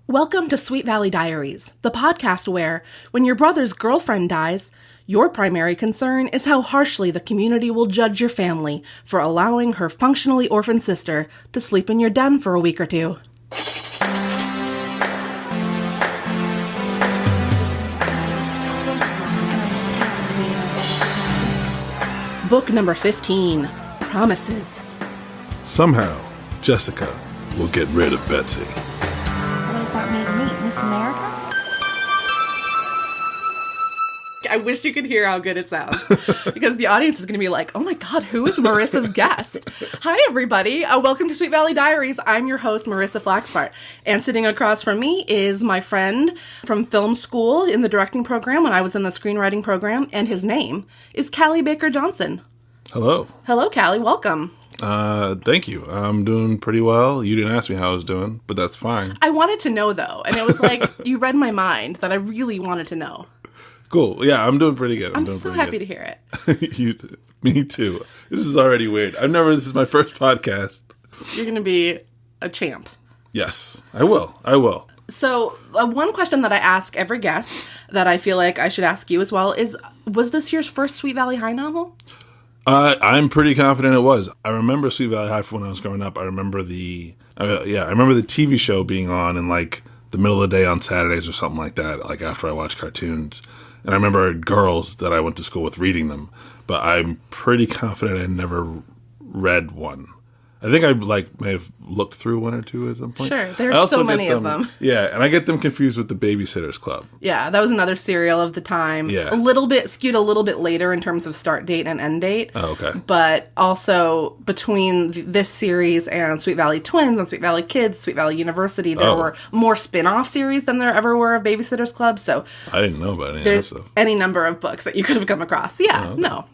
Welcome to Sweet Valley Diaries, the podcast where, when your brother's girlfriend dies, your primary concern is how harshly the community will judge your family for allowing her functionally orphaned sister to sleep in your den for a week or two. Book number 15, Promises. Somehow, Jessica will get rid of Betsy. That made me Miss America? I wish you could hear how good it sounds, because the audience is going to be like, oh my god, who is Marissa's guest? Hi, everybody. Welcome to Sweet Valley Diaries. I'm your host, Marissa Flaxbart. And sitting across from me is my friend from film school in the directing program when I was in the screenwriting program, and his name is Callie Baker Johnson. Hello. Hello, Callie. Welcome. Thank you. I'm doing pretty well. You didn't ask me how I was doing, but that's fine. I wanted to know, though, and it was like, you read my mind that I really wanted to know. Cool. Yeah, I'm doing pretty good. I'm so happy to hear it. Me too. This is already weird. This is my first podcast. You're going to be a champ. Yes, I will. So, one question that I ask every guest that I feel like I should ask you as well is, was this your first Sweet Valley High novel? I'm pretty confident it was. I remember Sweet Valley High from when I was growing up. I remember the TV show being on in like the middle of the day on Saturdays or something like that, like after I watched cartoons. And I remember girls that I went to school with reading them. But I'm pretty confident I never read one. I think I may have looked through one or two at some point. Sure, there's so many of them. Yeah, and I get them confused with the Babysitter's Club. Yeah, that was another serial of the time. Yeah. Skewed a little bit later in terms of start date and end date. Oh, okay. But also between this series and Sweet Valley Twins and Sweet Valley Kids, Sweet Valley University, there were more spin-off series than there ever were of Babysitter's Club. So I didn't know about any of there's that stuff. Any number of books that you could have come across. Yeah, okay. No.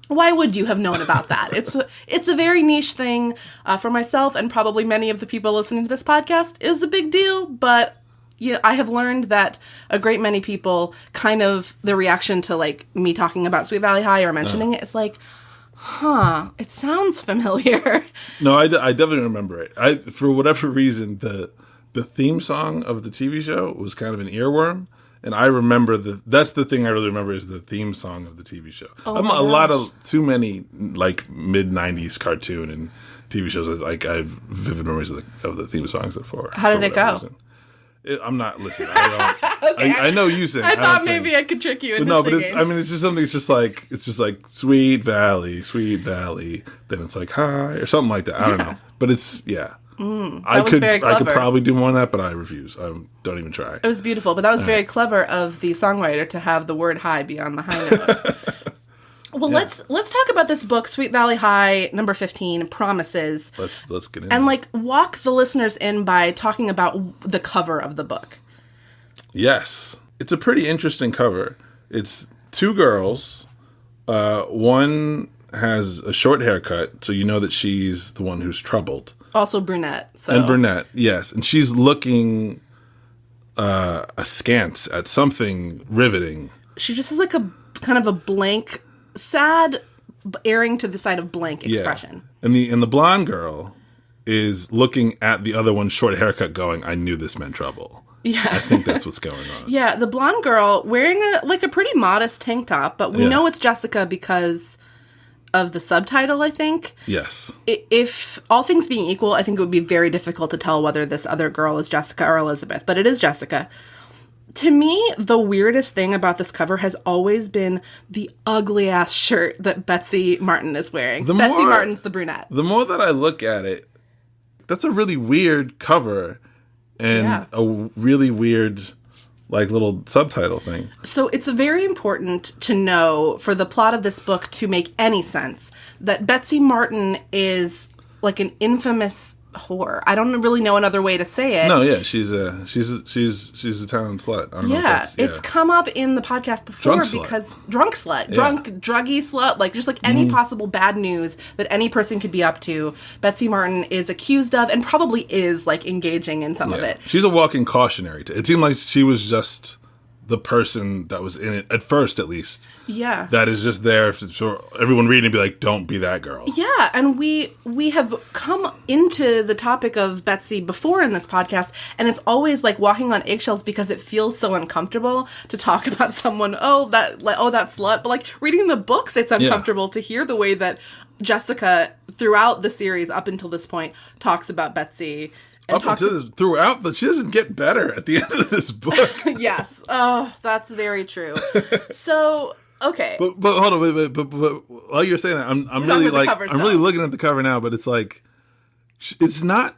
Why would you have known about that? It's a very niche thing for myself and probably many of the people listening to this podcast. It was a big deal, but yeah, I have learned that a great many people the reaction to like me talking about Sweet Valley High or mentioning it is like, it sounds familiar. No, I definitely remember it. For whatever reason, the theme song of the TV show was kind of an earworm. And I remember that's the thing I really remember is the theme song of the TV show. Too many like mid-90s cartoon and TV shows. Like I have vivid memories of the theme songs before. How did it go? I'm not listening. I know you sing. I thought maybe I could trick you into singing. But it's just something. It's just like Sweet Valley. Then it's like Hi or something like that. I don't know. But it's I could probably do more than that, but I refuse. I don't even try. It was beautiful, but that was very clever of the songwriter to have the word high be on the high note. Well, let's talk about this book, Sweet Valley High, number 15, Promises. Let's get into and walk the listeners in by talking about the cover of the book. Yes, it's a pretty interesting cover. It's two girls. One has a short haircut, so you know that she's the one who's troubled. Also brunette. And brunette, yes. And she's looking askance at something riveting. She just has like a kind of a blank, sad, erring to the side of blank expression. Yeah. And the blonde girl is looking at the other one's short haircut going, I knew this meant trouble. Yeah. I think that's what's going on. Yeah, the blonde girl wearing a pretty modest tank top, but we know it's Jessica because of the subtitle, I think. Yes. If all things being equal, I think it would be very difficult to tell whether this other girl is Jessica or Elizabeth, but it is Jessica. To me, the weirdest thing about this cover has always been the ugly-ass shirt that Betsy Martin is wearing. Betsy Martin's the brunette. The more that I look at it, that's a really weird cover and a really weird little subtitle thing. So it's very important to know for the plot of this book to make any sense that Betsy Martin is like an infamous whore. I don't really know another way to say it. No, yeah, she's a town slut. I don't know if it's come up in the podcast before drunk slut, druggy slut, just any possible bad news that any person could be up to. Betsy Martin is accused of and probably is engaging in some of it. She's a walking cautionary. It seemed like she was just the person that was in it, at first at least. Yeah. That is just there for everyone reading and be like, don't be that girl. Yeah, and we have come into the topic of Betsy before in this podcast, and it's always like walking on eggshells because it feels so uncomfortable to talk about someone, that slut. But like reading the books, it's uncomfortable to hear the way that Jessica, throughout the series up until this point, talks about Betsy. Throughout, but she doesn't get better at the end of this book. Yes. Oh, that's very true. So, okay. But hold on, but while you're saying that, I'm really like, I'm really looking at the cover now, but it's like, it's not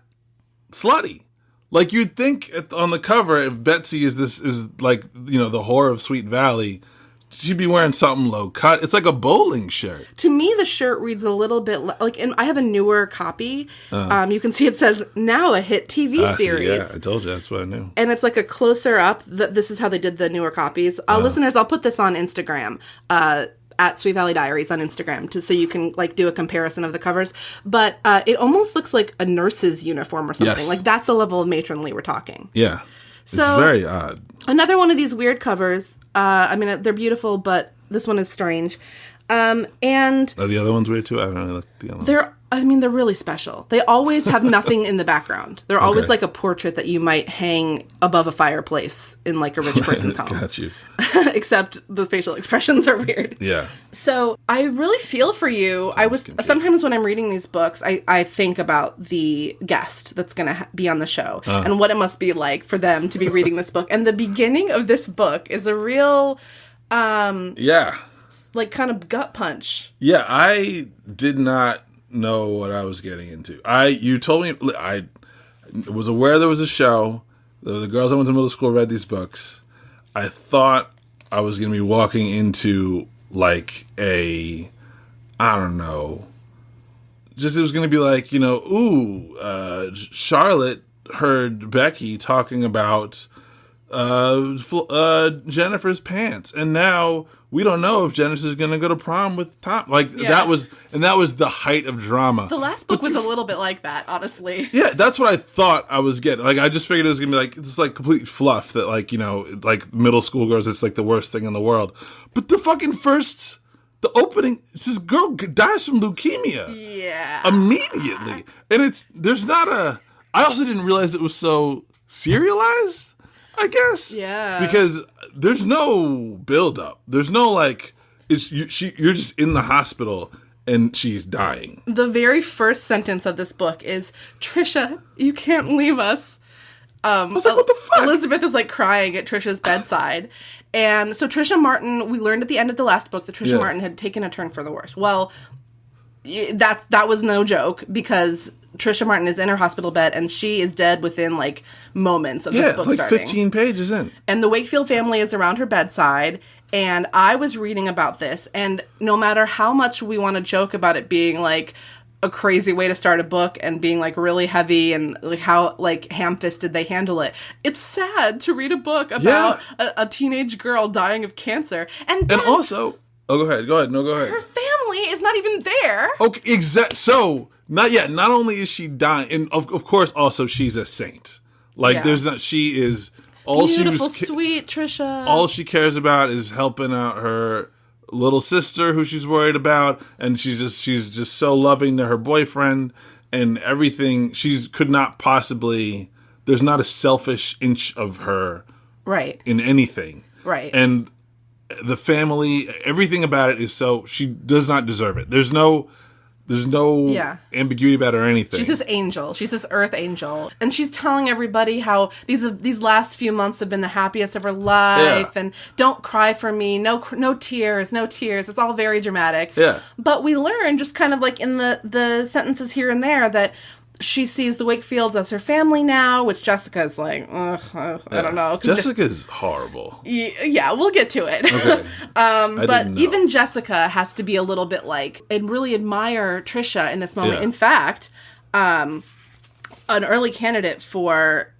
slutty. Like you'd think on the cover, if Betsy is like, you know, the whore of Sweet Valley, she'd be wearing something low cut. It's like a bowling shirt. To me, the shirt reads a little bit like, and I have a newer copy. You can see it says now a hit TV series. Yeah, I told you, that's what I knew. And it's like a closer up. This is how they did the newer copies. Listeners, I'll put this on Instagram. At Sweet Valley Diaries on Instagram, so you can like do a comparison of the covers. But it almost looks like a nurse's uniform or something. Yes. Like that's the level of matronly we're talking. Yeah, it's very odd. Another one of these weird covers. I mean, they're beautiful, but this one is strange. And are the other ones weird too? I don't know. The other they're really special. They always have nothing in the background. They're always like a portrait that you might hang above a fireplace in like a rich person's home. Got you. Except the facial expressions are weird. Yeah. So I really feel for you. Sometimes when I'm reading these books, I think about the guest that's going to be on the show and what it must be like for them to be reading this book. And the beginning of this book is a real, like kind of gut punch. Yeah, I did not know what I was getting into. You told me, I was aware there was a show. The girls I went to middle school read these books. I thought I was going to be walking into like I don't know, just it was going to be like, you know, Charlotte heard Becky talking about Jennifer's pants, and now we don't know if Jennifer's going to go to prom with Tom. Like that was the height of drama. The last book was a little bit like that, honestly. Yeah, that's what I thought I was getting. Like I just figured it was going to be like it's like complete fluff that like, you know, like middle school girls, it's like the worst thing in the world. But the opening, this girl dies from leukemia. Yeah. Immediately. And I also didn't realize it was so serialized. I guess. Yeah. Because there's no build up. There's no like you're just in the hospital and she's dying. The very first sentence of this book is, "Trisha, you can't leave us." I was like, what the fuck? Elizabeth is like crying at Trisha's bedside. And so Trisha Martin, we learned at the end of the last book that Trisha Martin had taken a turn for the worse. Well, that was no joke because Trisha Martin is in her hospital bed, and she is dead within, like, moments of this book like starting. 15 pages in. And the Wakefield family is around her bedside, and I was reading about this, and no matter how much we want to joke about it being, like, a crazy way to start a book and being, like, really heavy and, like, how, like, ham-fisted they handle it, it's sad to read a book about a teenage girl dying of cancer. And also... Oh, go ahead. No, go ahead. Her family is not even there. Okay, So... Not only is she dying, and of course, also she's a saint. Like she is all beautiful, sweet Trisha. All she cares about is helping out her little sister, who she's worried about, and she's just so loving to her boyfriend and everything. Could not possibly. There's not a selfish inch of her, right, in anything, right, and the family, everything about it is so she does not deserve it. There's no ambiguity about her or anything. She's this angel. She's this earth angel. And she's telling everybody how these last few months have been the happiest of her life. And don't cry for me. No tears. It's all very dramatic. Yeah. But we learn just kind of like in the sentences here and there that she sees the Wakefields as her family now, which Jessica's like, I don't know. Jessica's horrible. Yeah, we'll get to it. Okay. But even Jessica has to be a little bit like, and really admire Trisha in this moment. Yeah. In fact, an early candidate for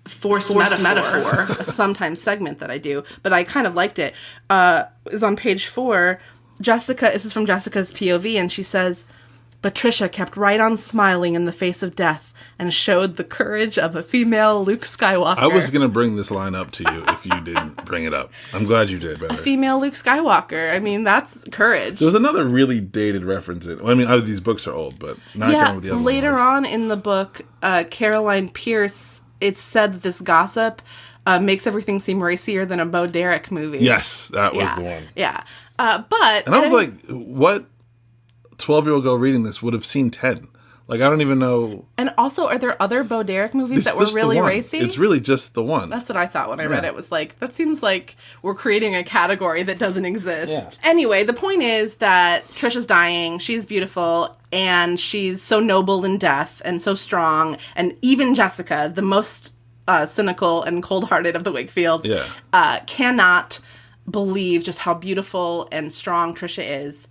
forced metaphor, a sometimes segment that I do, but I kind of liked it, is on page 4. This is from Jessica's POV, and she says, But Trisha kept right on smiling in the face of death and showed the courage of a female Luke Skywalker. I was going to bring this line up to you if you didn't bring it up. I'm glad you did, better. A female Luke Skywalker. I mean, that's courage. There was another really dated reference in. Well, I mean, these books are old, but not yeah, with the other later ones. on in the book, Caroline Pierce, it's said that this gossip makes everything seem racier than a Bo Derek movie. Yes, that was the one. Yeah. But... And I was like, what 12-year-old girl reading this would have seen 10? Like, I don't even know. And also, are there other Bo Derek movies that were really racy? It's really just the one. That's what I thought when I read it. Was like, that seems like we're creating a category that doesn't exist. Yeah. Anyway, the point is that Trisha's dying. She's beautiful. And she's so noble in death and so strong. And even Jessica, the most cynical and cold-hearted of the Wakefields, cannot believe just how beautiful and strong Trisha is.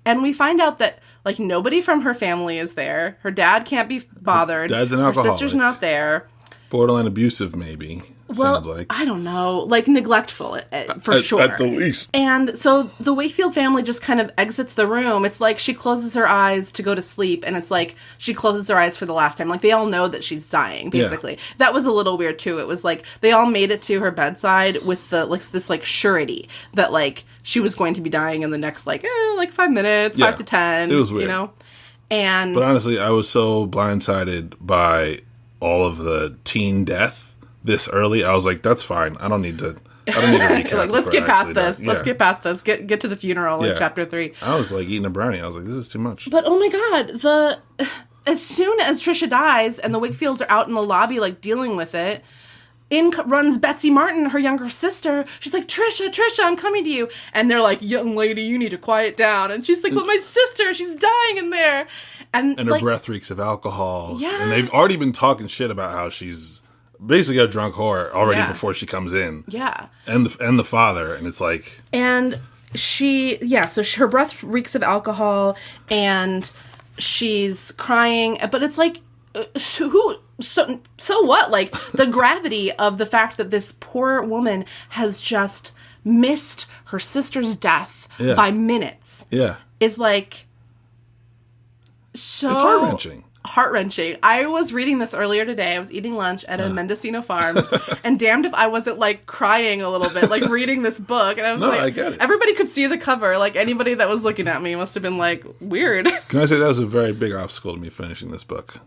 And we find out that, like, nobody from her family is there. Her dad can't be bothered. Dad's an alcoholic. Her sister's not there. Borderline abusive, maybe. Sounds like. I don't know. Like, neglectful, for sure. At the least. And so the Wakefield family just kind of exits the room. It's like she closes her eyes to go to sleep, and it's like she closes her eyes for the last time. Like, they all know that she's dying, basically. Yeah. That was a little weird, too. It was like they all made it to her bedside with this surety that, like, she was going to be dying in the next, 5 minutes, 5 to 10. It was weird. You know? And... But honestly, I was so blindsided by all of the teen death this early. I was like, that's fine. I don't need to recap. Like, let's get past this. Yeah. Let's get past this. Get to the funeral in chapter 3. I was like eating a brownie. I was like, this is too much. But oh my god, as soon as Trisha dies and the Wakefields are out in the lobby, like, dealing with it, in runs Betsy Martin, her younger sister. She's like, Trisha, I'm coming to you. And they're like, young lady, you need to quiet down. And she's like, but my sister, she's dying in there. And her breath reeks of alcohol. Yeah. And they've already been talking shit about how she's basically a drunk whore already before she comes in. Yeah. And the father. And it's like... And her breath reeks of alcohol and she's crying. But it's like, so what? Like, the gravity of the fact that this poor woman has just missed her sister's death by minutes is like so... It's heart-wrenching. Heart-wrenching. I was reading this earlier today. I was eating lunch at a Mendocino Farms, and damned if I wasn't, like, crying a little bit, like, reading this book. And I was I get it. Everybody could see the cover. Like, anybody that was looking at me must have been like, weird. Can I say that was a very big obstacle to me finishing this book?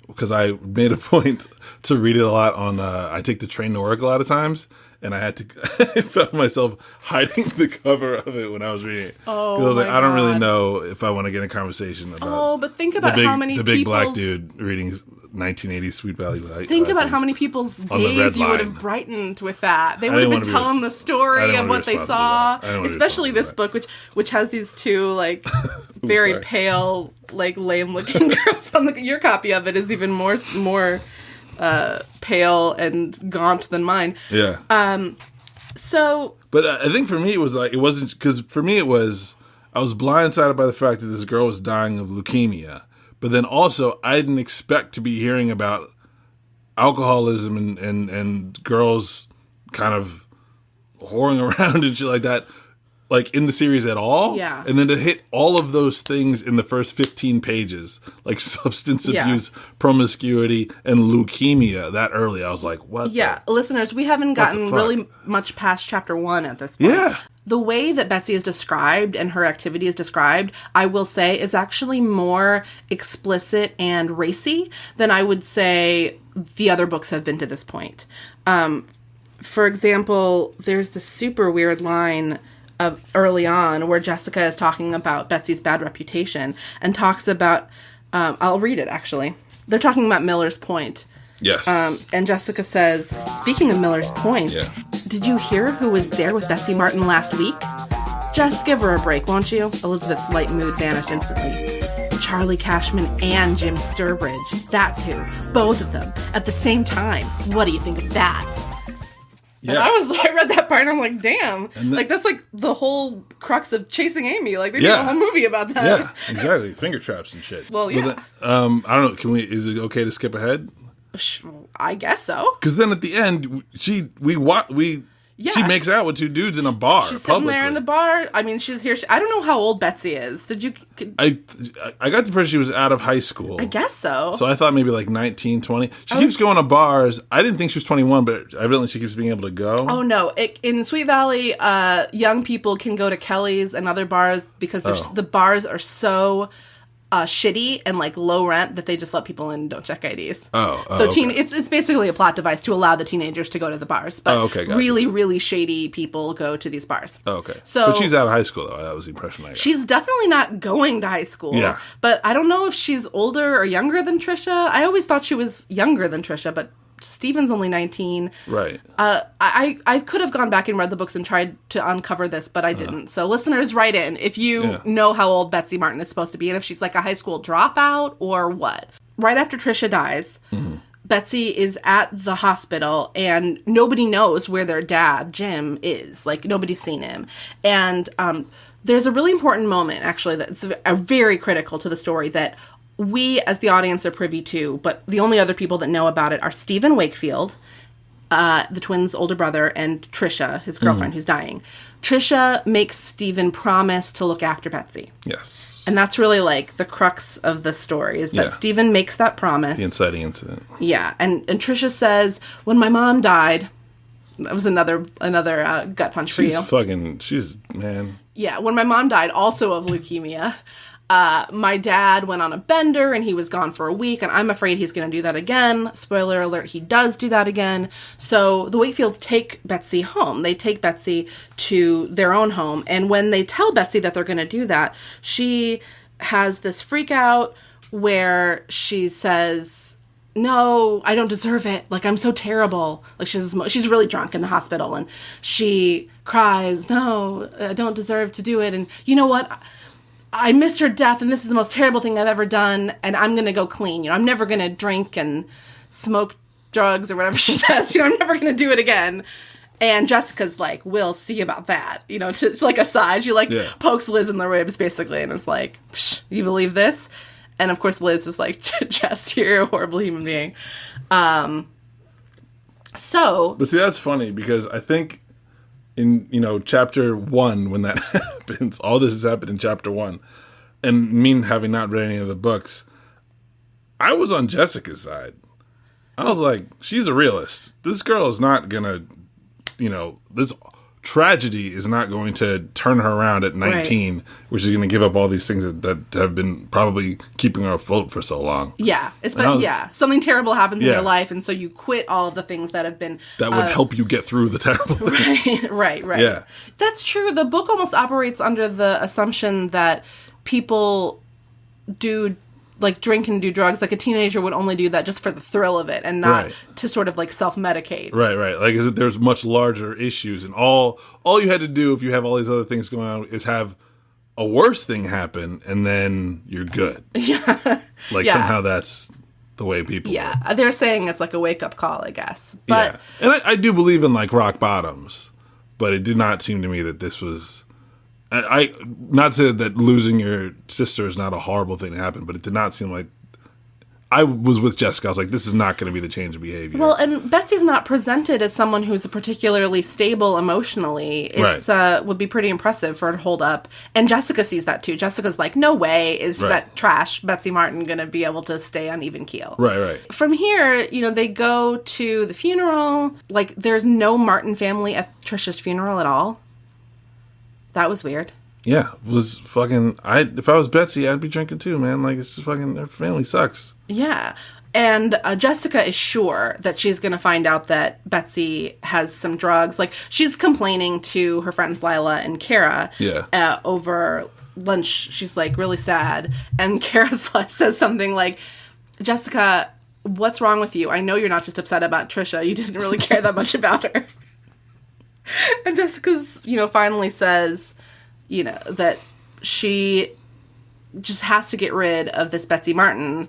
Because I made a point to read it a lot on, I take the train to work a lot of times, and I found myself hiding the cover of it when I was reading it. Oh, because I was like, my I don't really God. know if I want to get in a conversation about... Oh, but think about how many the big black dude reading 1980s Sweet Valley High. Think about how many people's days you would have brightened with that. They would have been telling the story of what they saw. Especially this book, which has these two, like, very pale, like, lame-looking girls on your copy of it is even more pale and gaunt than mine. Yeah. But I think for me, it was like, it wasn't, because for me it was, I was blindsided by the fact that this girl was dying of leukemia. But then also, I didn't expect to be hearing about alcoholism and girls kind of whoring around and shit like that, like, in the series at all. Yeah. And then to hit all of those things in the first 15 pages, like substance abuse, promiscuity, and leukemia that early, I was like, what? Yeah, listeners, we haven't gotten really much past chapter 1 at this point. Yeah. The way that Betsy is described and her activity is described, I will say, is actually more explicit and racy than I would say the other books have been to this point. For example, there's this super weird line of early on where Jessica is talking about Betsy's bad reputation and talks about, I'll read it actually. They're talking about Miller's Point. Yes. And Jessica says, speaking of Miller's Point, did you hear who was there with Betsy Martin last week? Just give her a break, won't you? Elizabeth's light mood vanished instantly. Charlie Cashman and Jim Sturbridge. That's who. Both of them. At the same time. What do you think of that? Yeah. And I read that part and I'm like, damn. Like, that's like the whole crux of Chasing Amy. Like, they did a whole movie about that. Yeah, exactly. Finger traps and shit. Well, yeah. But then, I don't know. Is it okay to skip ahead? I guess so. Because then at the end, Yeah. She makes out with two dudes in a bar. She's sitting there in the bar. I mean, she's here. I don't know how old Betsy is. Did you? I got the impression she was out of high school. I guess so. So I thought maybe like 19, 20. She keeps going to bars. I didn't think she was 21, but evidently she keeps being able to go. Oh, no. In Sweet Valley, young people can go to Kelly's and other bars because the bars are so shitty and like low rent that they just let people in and don't check IDs. So okay. It's basically a plot device to allow the teenagers to go to the bars. But gotcha. really, really shady people go to these bars. Okay. So, but she's out of high school, though. That was the impression I got. She's definitely not going to high school. Yeah. But I don't know if she's older or younger than Trisha. I always thought she was younger than Trisha, but Steven's only 19. Right. I could have gone back and read the books and tried to uncover this, but I didn't. So listeners, write in if you know how old Betsy Martin is supposed to be and if she's like a high school dropout or what. Right after Trisha dies, Betsy is at the hospital and nobody knows where their dad, Jim, is. Like, nobody's seen him. And there's a really important moment, actually, that's very critical to the story that we, as the audience, are privy to, but the only other people that know about it are Stephen Wakefield, the twins' older brother, and Trisha, his girlfriend, who's dying. Trisha makes Stephen promise to look after Betsy. Yes. And that's really, like, the crux of the story, is that Stephen makes that promise. The inciting incident. Yeah, and Trisha says, when my mom died, that was another gut punch for you. She's, man. Yeah, when my mom died, also of leukemia, my dad went on a bender and he was gone for a week, and I'm afraid he's going to do that again. Spoiler alert, he does do that again. So the Wakefields take Betsy home. They take Betsy to their own home, and when they tell Betsy that they're going to do that, she has this freak out where she says, no, I don't deserve it. Like, I'm so terrible. Like, she's really drunk in the hospital, and she cries, no, I don't deserve to do it. And you know what? I missed her death, and this is the most terrible thing I've ever done, and I'm going to go clean. I'm never going to drink and smoke drugs or whatever she says. I'm never going to do it again. And Jessica's like, we'll see about that. To like aside, she pokes Liz in the ribs, basically, and is like, you believe this? And, of course, Liz is like, Jess, you're a horrible human being. But see, that's funny, because I think in chapter 1, when that happens, all this has happened in chapter 1, and me having not read any of the books, I was on Jessica's side. I was like, she's a realist. This girl is not gonna, this tragedy is not going to turn her around at 19, right, which is going to give up all these things that have been probably keeping her afloat for so long. Yeah. Something terrible happens in your life, and so you quit all of the things that have been... That would help you get through the terrible thing. Right. Yeah. That's true. The book almost operates under the assumption that people do... like drink and do drugs, like a teenager would only do that just for the thrill of it and not to sort of like self-medicate. Right. Like, there's much larger issues, and all you had to do if you have all these other things going on is have a worse thing happen, and then you're good. Yeah. Somehow that's the way people... Yeah. They're saying it's like a wake-up call, I guess. But and I do believe in like rock bottoms, but it did not seem to me that this was... I not to say that losing your sister is not a horrible thing to happen, but it did not seem like... I was with Jessica. I was like, this is not going to be the change of behavior. Well, and Betsy's not presented as someone who's particularly stable emotionally. It's would be pretty impressive for her to hold up. And Jessica sees that too. Jessica's like, no way is that trash Betsy Martin going to be able to stay on even keel. Right. From here, they go to the funeral. Like, there's no Martin family at Trisha's funeral at all. That was weird. Yeah, it was fucking... If I was Betsy, I'd be drinking too, man. Like, it's just fucking... Her family sucks. Yeah. And Jessica is sure that she's going to find out that Betsy has some drugs. Like, she's complaining to her friends Lila and Kara over lunch. She's, like, really sad. And Kara says something like, Jessica, what's wrong with you? I know you're not just upset about Trisha. You didn't really care that much about her. And Jessica's, finally says... that she just has to get rid of this Betsy Martin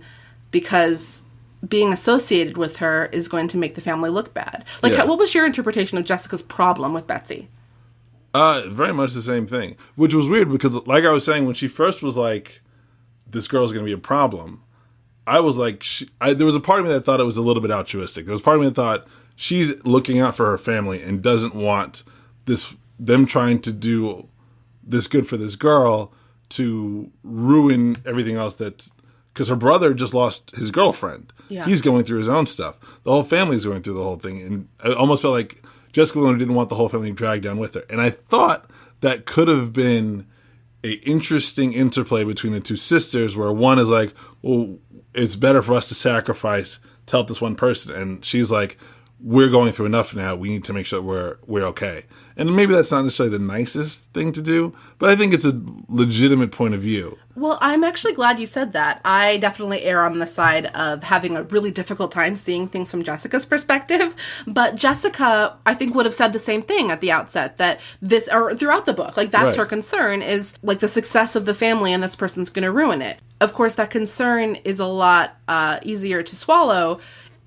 because being associated with her is going to make the family look bad. Like, what was your interpretation of Jessica's problem with Betsy? Very much the same thing, which was weird because, like I was saying, when she first was like, this girl's going to be a problem, I was like, there was a part of me that thought it was a little bit altruistic. There was a part of me that thought she's looking out for her family and doesn't want them trying to do this good for this girl to ruin everything else because her brother just lost his girlfriend. Yeah. He's going through his own stuff. The whole family's going through the whole thing. And I almost felt like Jessica didn't want the whole family dragged down with her. And I thought that could have been a interesting interplay between the two sisters where one is like, well, it's better for us to sacrifice to help this one person. And she's like, we're going through enough now. We need to make sure we're okay. And maybe that's not necessarily the nicest thing to do, but I think it's a legitimate point of view. Well, I'm actually glad you said that. I definitely err on the side of having a really difficult time seeing things from Jessica's perspective. But Jessica, I think, would have said the same thing at the outset, that or throughout the book, like that's her concern, is like the success of the family and this person's going to ruin it. Of course, that concern is a lot easier to swallow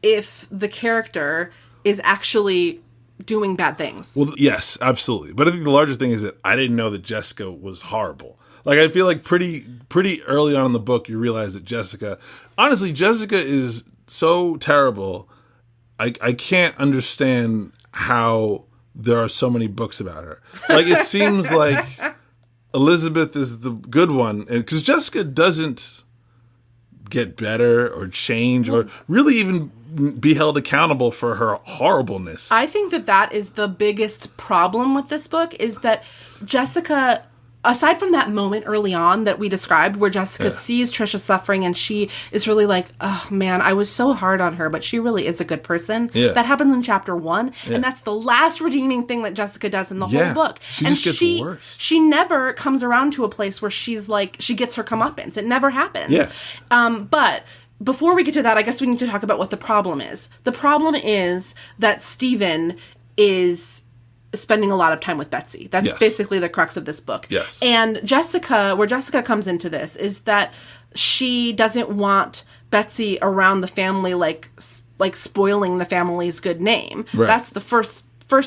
if the character is actually doing bad things. Well, yes, absolutely. But I think the larger thing is that I didn't know that Jessica was horrible. Like, I feel like pretty early on in the book, you realize that Jessica is so terrible. I can't understand how there are so many books about her. Like, it seems like Elizabeth is the good one. And because Jessica doesn't get better or change or really even be held accountable for her horribleness. I think that is the biggest problem with this book, is that Jessica, aside from that moment early on that we described where Jessica sees Trisha suffering and she is really like, oh man, I was so hard on her, but she really is a good person. Yeah. That happens in chapter 1. Yeah. And that's the last redeeming thing that Jessica does in the whole book. She just gets worse. She never comes around to a place where she's like, she gets her comeuppance. It never happens. Yeah. But before we get to that, I guess we need to talk about what the problem is. The problem is that Stephen is spending a lot of time with Betsy. That's basically the crux of this book. Yes. And where Jessica comes into this is that she doesn't want Betsy around the family, like spoiling the family's good name. Right. That's the first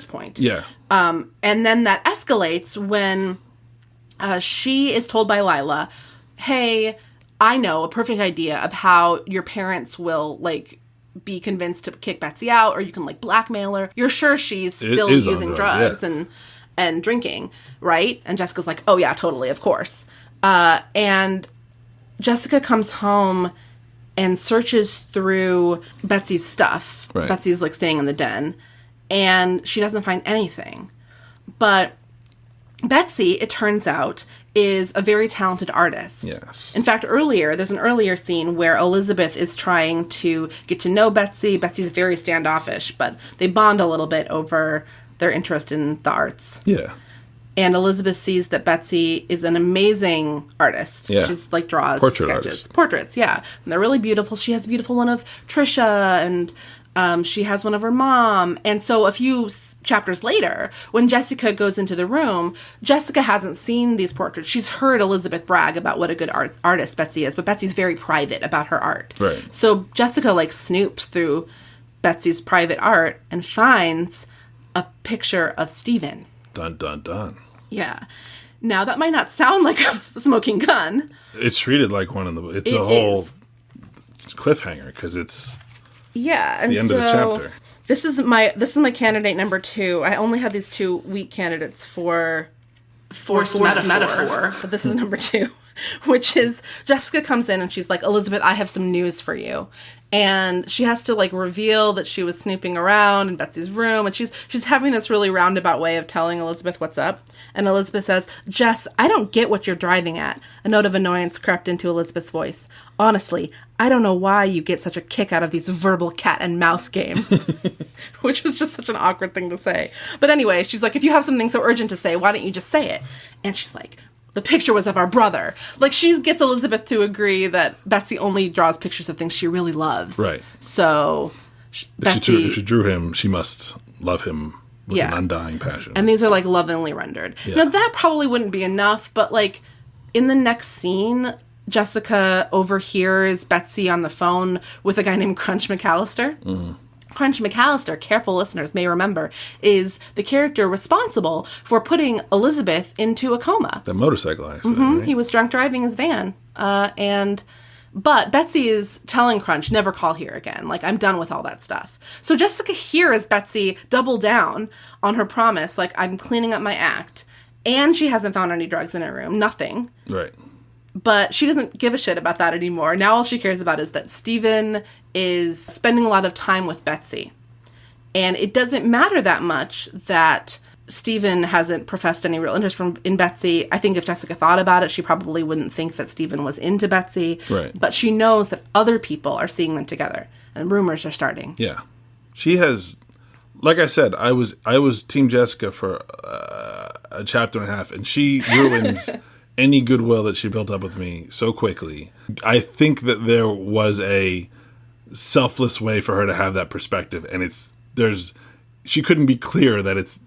point. Yeah. And then that escalates when she is told by Lila, hey, I know a perfect idea of how your parents will, like, be convinced to kick Betsy out, or you can, like, blackmail her. You're sure she's still using drugs and drinking, right? And Jessica's like, oh, yeah, totally, of course. And Jessica comes home and searches through Betsy's stuff. Right. Betsy's, like, staying in the den. And she doesn't find anything. But Betsy, it turns out, is a very talented artist. Yes. In fact, there's an earlier scene where Elizabeth is trying to get to know Betsy. Betsy's very standoffish, but they bond a little bit over their interest in the arts. Yeah. And Elizabeth sees that Betsy is an amazing artist. Yeah. She's like draws Portrait sketches. Artist. Portraits, yeah. And they're really beautiful. She has a beautiful one of Trisha, and she has one of her mom. And so a few chapters later, when Jessica goes into the room, Jessica hasn't seen these portraits. She's heard Elizabeth brag about what a good artist Betsy is, but Betsy's very private about her art. Right. So Jessica, like, snoops through Betsy's private art and finds a picture of Stephen. Dun, dun, dun. Yeah. Now, that might not sound like a smoking gun. It's treated like one in the book. It's a whole cliffhanger, because it's the end of the chapter. This is my candidate number 2. I only had these 2 weak candidates for forced metaphor, but this is number 2, which is Jessica comes in and she's like, Elizabeth, I have some news for you. And she has to, like, reveal that she was snooping around in Betsy's room, and she's having this really roundabout way of telling Elizabeth what's up. And Elizabeth says, Jess, I don't get what you're driving at. A note of annoyance crept into Elizabeth's voice. Honestly, I don't know why you get such a kick out of these verbal cat and mouse games. Which was just such an awkward thing to say. But anyway, she's like, if you have something so urgent to say, why don't you just say it? And she's like, the picture was of our brother. Like, she gets Elizabeth to agree that Betsy only draws pictures of things she really loves. Right. So, Betsy... If she drew him, she must love him with an undying passion. And these are, like, lovingly rendered. Yeah. Now, that probably wouldn't be enough, but, like, in the next scene, Jessica overhears Betsy on the phone with a guy named Crunch McAllister. Mm-hmm. Crunch McAllister, careful listeners may remember, is the character responsible for putting Elizabeth into a coma. The motorcycle accident, mm-hmm. Right? He was drunk driving his van, and But Betsy is telling Crunch, never call here again. Like, I'm done with all that stuff. So Jessica hears Betsy double down on her promise, like, I'm cleaning up my act. And she hasn't found any drugs in her room. Nothing. Right. But she doesn't give a shit about that anymore. Now all she cares about is that Steven is spending a lot of time with Betsy. And it doesn't matter that much that Steven hasn't professed any real interest in Betsy. I think if Jessica thought about it, she probably wouldn't think that Steven was into Betsy. Right. But she knows that other people are seeing them together. And rumors are starting. Yeah. She has... Like I said, I was Team Jessica for a chapter and a half, and she ruins any goodwill that she built up with me so quickly. I think that there was a selfless way for her to have that perspective, and she couldn't be clearer that it's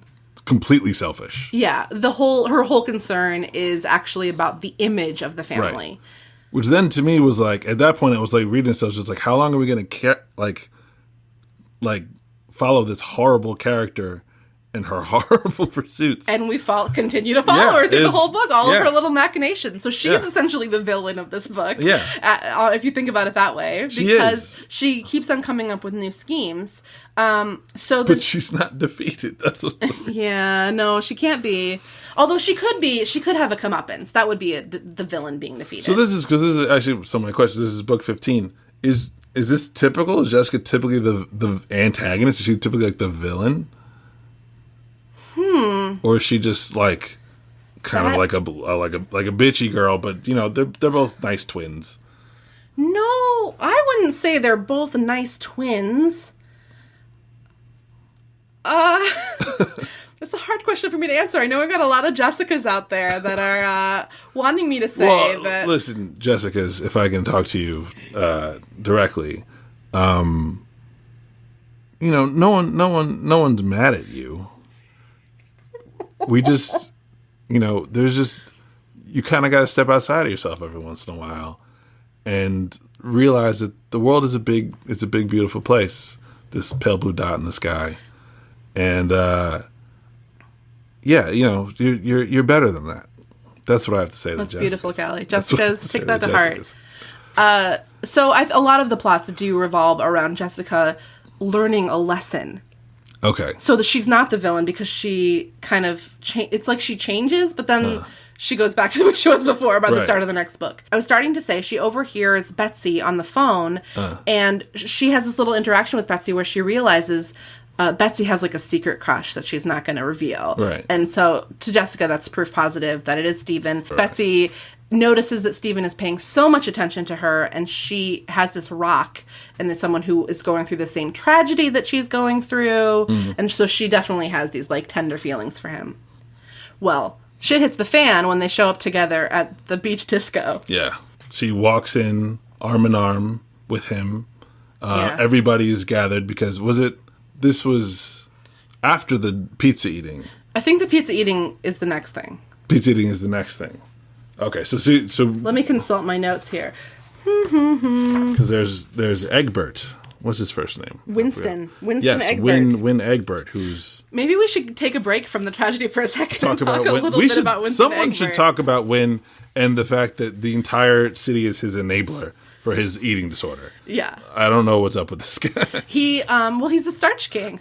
completely selfish. Yeah, her whole concern is actually about the image of the family. Right. Which then to me was like, at that point I was like reading this, I was just like, how long are we going to like follow this horrible character and her horrible pursuits? And we continue to follow her through the whole book, all of her little machinations. So she's essentially the villain of this book. Yeah. If you think about it that way. Because she keeps on coming up with new schemes. But she's not defeated. That's what yeah, no, she can't be. Although she could have a comeuppance. That would be the villain being defeated. So this is actually some of my questions. This is book 15. Is this typical? Is Jessica typically the antagonist? Is she typically like the villain? Or is she just like kind of like a bitchy girl? But you know, they're both nice twins. No, I wouldn't say they're both nice twins. It's a hard question for me to answer. I know we've got a lot of Jessicas out there that are wanting me to say that. Listen, Jessicas, if I can talk to you directly, you know, no one's mad at you. We just, you know, you kind of got to step outside of yourself every once in a while and realize that the world is a big, beautiful place. This pale blue dot in the sky. And, yeah, you know, you're better than that. That's what I have to say to Jessica. That's beautiful, Callie. Jessica's, take that to heart. So a lot of the plots do revolve around Jessica learning a lesson. Okay. So that she's not the villain because she kind of, it's like she changes, but then she goes back to the way she was before about the start of the next book. I was starting to say she overhears Betsy on the phone, and she has this little interaction with Betsy where she realizes Betsy has like a secret crush that she's not going to reveal. Right. And so to Jessica, that's proof positive that it is Steven. Right. Betsy notices that Steven is paying so much attention to her, and she has this rock, and it's someone who is going through the same tragedy that she's going through. Mm-hmm. And so she definitely has these like tender feelings for him. Well, shit hits the fan when they show up together at the beach disco. Yeah. She walks in arm in arm with him. Everybody's gathered because this was after the pizza eating. I think the pizza eating is the next thing. Pizza eating is the next thing. Okay, so let me consult my notes here. Because there's Egbert. What's his first name? Winston yes, Egbert. Win Egbert, who's... Maybe we should take a break from the tragedy for a second and talk a little bit about Winston Someone Egbert. should talk about Win and the fact that the entire city is his enabler for his eating disorder. Yeah. I don't know what's up with this guy. He's a starch king.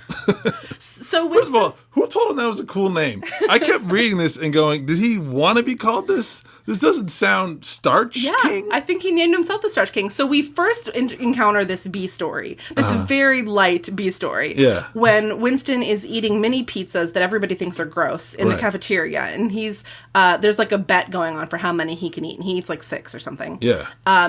So Winston... First of all, who told him that was a cool name? I kept reading this and going, did he want to be called this? This doesn't sound Starch King. I think he named himself the Starch King. So we first encounter this B story, this very light B story. Yeah. When Winston is eating mini pizzas that everybody thinks are gross in the cafeteria, and he's there's like a bet going on for how many he can eat, and he eats like 6 or something. Yeah.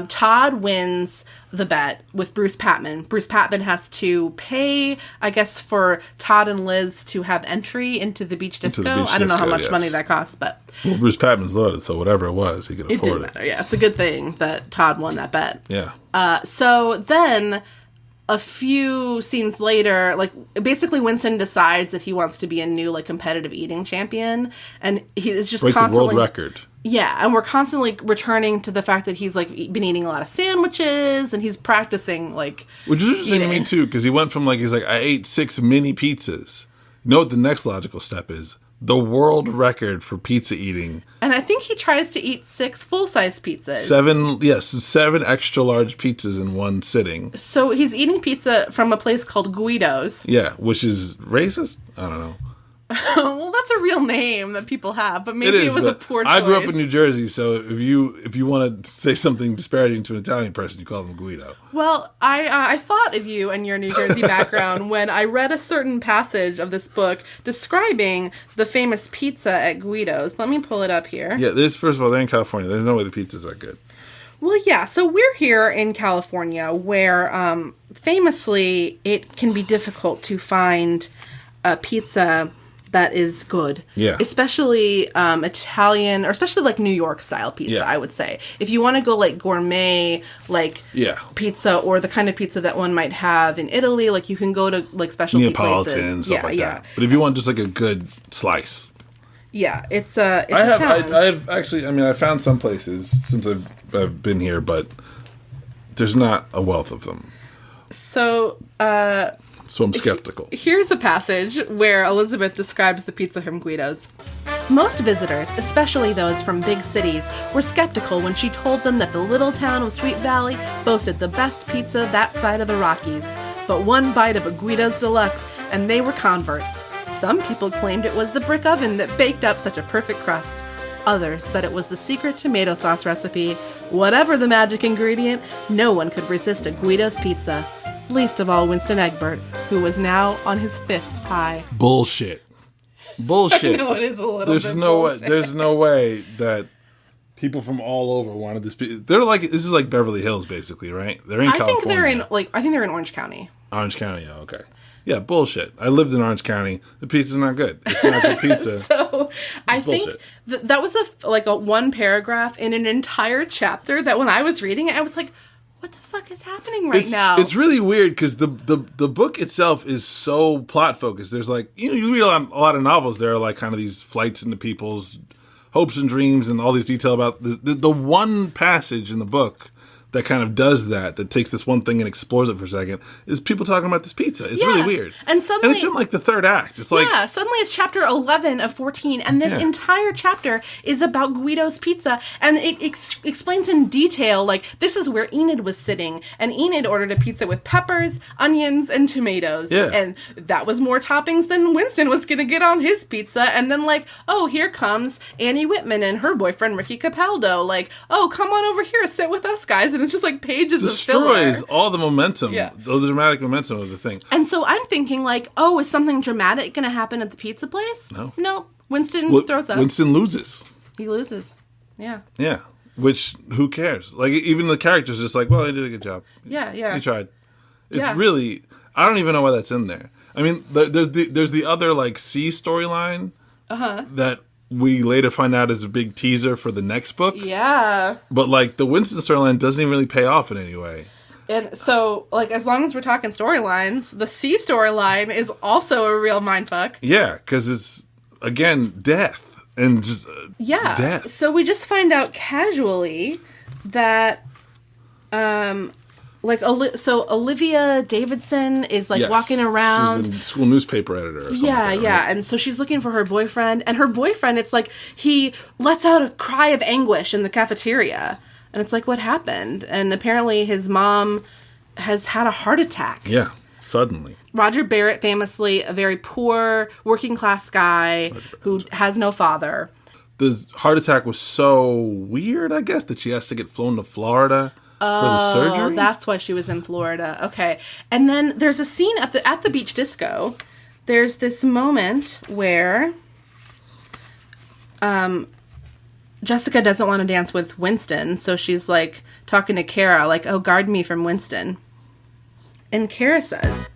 Todd wins the bet with Bruce Patman. Bruce Patman has to pay, I guess, for Todd and Liz to have entry into the beach disco. I don't know how much money that costs, but... Well, Bruce Patman's loaded, so whatever it was, he could afford it. It didn't matter, yeah. It's a good thing that Todd won that bet. Yeah. So then, a few scenes later, like, basically Winston decides that he wants to be a new, like, competitive eating champion, and he is just constantly... the world record. Yeah, and we're constantly returning to the fact that he's, like, been eating a lot of sandwiches, and he's practicing, like, which is interesting to me, too, because he went from, like, he's like, I ate 6 mini pizzas. You know what the next logical step is? the world record for pizza eating. And I think he tries to eat 6 full-size pizzas. 7 extra large pizzas in one sitting. So he's eating pizza from a place called Guido's. Yeah, which is racist? I don't know. Well, that's a real name that people have, but maybe it was a poor choice. I grew up in New Jersey, so if you want to say something disparaging to an Italian person, you call them Guido. Well, I thought of you and your New Jersey background when I read a certain passage of this book describing the famous pizza at Guido's. Let me pull it up here. Yeah, first of all, they're in California. There's no way the pizza's that good. Well, yeah, so we're here in California where famously it can be difficult to find a pizza that is good. Yeah. Especially Italian, or especially like New York style pizza, yeah. I would say. If you want to go like gourmet, like pizza, or the kind of pizza that one might have in Italy, like you can go to like specialty places. Neapolitan, stuff like that. But if you want just like a good slice. Yeah, it's a challenge. I've actually, I found some places since I've been here, but there's not a wealth of them. So I'm skeptical. Here's a passage where Elizabeth describes the pizza from Guido's. Most visitors, especially those from big cities, were skeptical when she told them that the little town of Sweet Valley boasted the best pizza that side of the Rockies. But one bite of a Guido's Deluxe, and they were converts. Some people claimed it was the brick oven that baked up such a perfect crust. Others said it was the secret tomato sauce recipe. Whatever the magic ingredient, no one could resist a Guido's pizza. Least of all Winston Egbert, who was now on his 5th pie. Bullshit. I know it is a little bit bullshit. There's no way that people from all over wanted this pizza. This is like Beverly Hills, basically, right? They're in California. I think they're in Orange County. Orange County, oh, okay. Yeah, bullshit. I lived in Orange County. The pizza's not good. It's not good pizza. So I think that was a one paragraph in an entire chapter that when I was reading it, I was like, what the fuck is happening now? It's really weird because the book itself is so plot focused. There's like, you read a lot of novels. There are like kind of these flights into people's hopes and dreams and all these detail about this. The one passage in the book that kind of does that takes this one thing and explores it for a second, is people talking about this pizza. It's really weird. And suddenly... it's in like the third act. It's like... Yeah, suddenly it's chapter 11 of 14, and this entire chapter is about Guido's Pizza, and it explains in detail, like, this is where Enid was sitting, and Enid ordered a pizza with peppers, onions, and tomatoes. Yeah. And that was more toppings than Winston was going to get on his pizza, and then, like, oh, here comes Annie Whitman and her boyfriend, Ricky Capaldo. Like, oh, come on over here, sit with us, guys. And it's just like pages of filler. Destroys all the momentum, the dramatic momentum of the thing. And so I'm thinking like, oh, is something dramatic going to happen at the pizza place? No. Winston throws up. Winston loses. He loses. Yeah. Yeah. Which, who cares? Like, even the character's just like, well, he did a good job. Yeah. He tried. It's really, I don't even know why that's in there. I mean, there's the other like C storyline that we later find out is a big teaser for the next book. Yeah. But, like, the Winston storyline doesn't even really pay off in any way. And so, like, as long as we're talking storylines, the C storyline is also a real mindfuck. Yeah, because it's, again, death. And just death. So we just find out casually that... Olivia Davidson is walking around. She's the school newspaper editor or something. Yeah. And so she's looking for her boyfriend. And her boyfriend, it's like he lets out a cry of anguish in the cafeteria. And it's like, what happened? And apparently his mom has had a heart attack. Yeah, suddenly. Roger Barrett, famously a very poor working class guy who has no father. The heart attack was so weird, I guess, that she has to get flown to Florida. For the surgery? That's why she was in Florida. Okay. And then there's a scene at the beach disco. There's this moment where Jessica doesn't want to dance with Winston, so she's like talking to Kara, like, oh, guard me from Winston. And Kara says,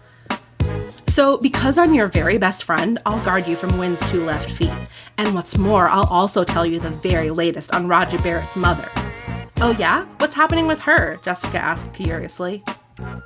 so because I'm your very best friend, I'll guard you from Wynn's 2 left feet. And what's more, I'll also tell you the very latest on Roger Barrett's mother. Oh, yeah? What's happening with her? Jessica asked curiously.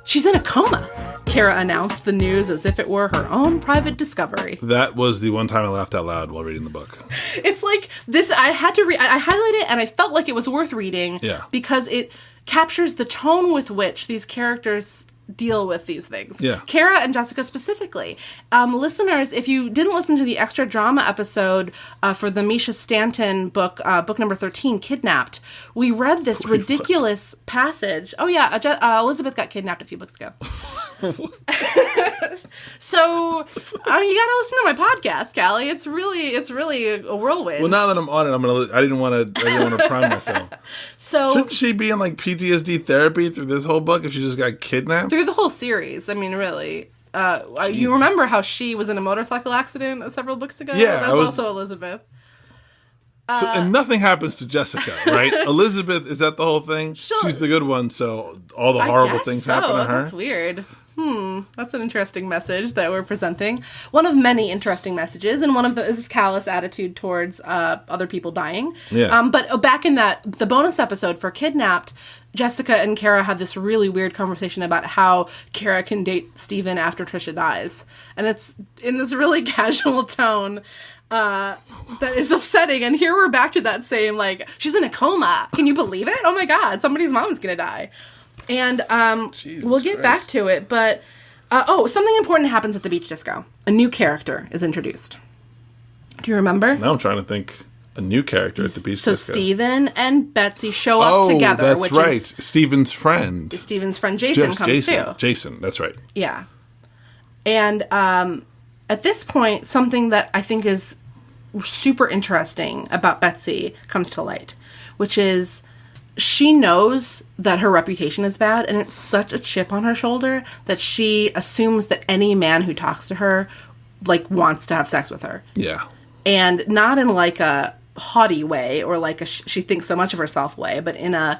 She's in a coma, Kara announced the news as if it were her own private discovery. That was the one time I laughed out loud while reading the book. It's like this, I had to read, I highlighted it and I felt like it was worth reading. Yeah. Because it captures the tone with which these characters deal with these things. Yeah. Kara and Jessica specifically. Listeners, if you didn't listen to the extra drama episode for the Misha Stanton book, book number 13, Kidnapped, we read this ridiculous passage. Oh yeah, Elizabeth got kidnapped a few books ago. So you gotta listen to my podcast, Callie. It's really a whirlwind. Well, now that I'm on it, I didn't want to prime myself. So shouldn't she be in like PTSD therapy through this whole book if she just got kidnapped? Through the whole series. I mean, really. You remember how she was in a motorcycle accident several books ago? Yeah, that was also Elizabeth. And nothing happens to Jessica, right? Elizabeth, is that the whole thing? She's the good one, so all the horrible things happen to her. That's weird. That's an interesting message that we're presenting. One of many interesting messages, and one of them is this callous attitude towards other people dying. Yeah. But back in the bonus episode for Kidnapped, Jessica and Kara had this really weird conversation about how Kara can date Steven after Trisha dies. And it's in this really casual tone that is upsetting. And here we're back to that same, like, she's in a coma. Can you believe it? Oh my God, somebody's mom's gonna die. And we'll get back to it, but something important happens at the beach disco. A new character is introduced. Do you remember? Now I'm trying to think. A new character at the beach disco. So Steven and Betsy show up together. Oh, that's right. Steven's friend. Steven's friend Jason comes too. Jason, that's right. Yeah. And at this point, something that I think is super interesting about Betsy comes to light, which is she knows that her reputation is bad, and it's such a chip on her shoulder that she assumes that any man who talks to her, like, wants to have sex with her. Yeah. And not in, like, a haughty way or, like, a she thinks so much of herself way, but in a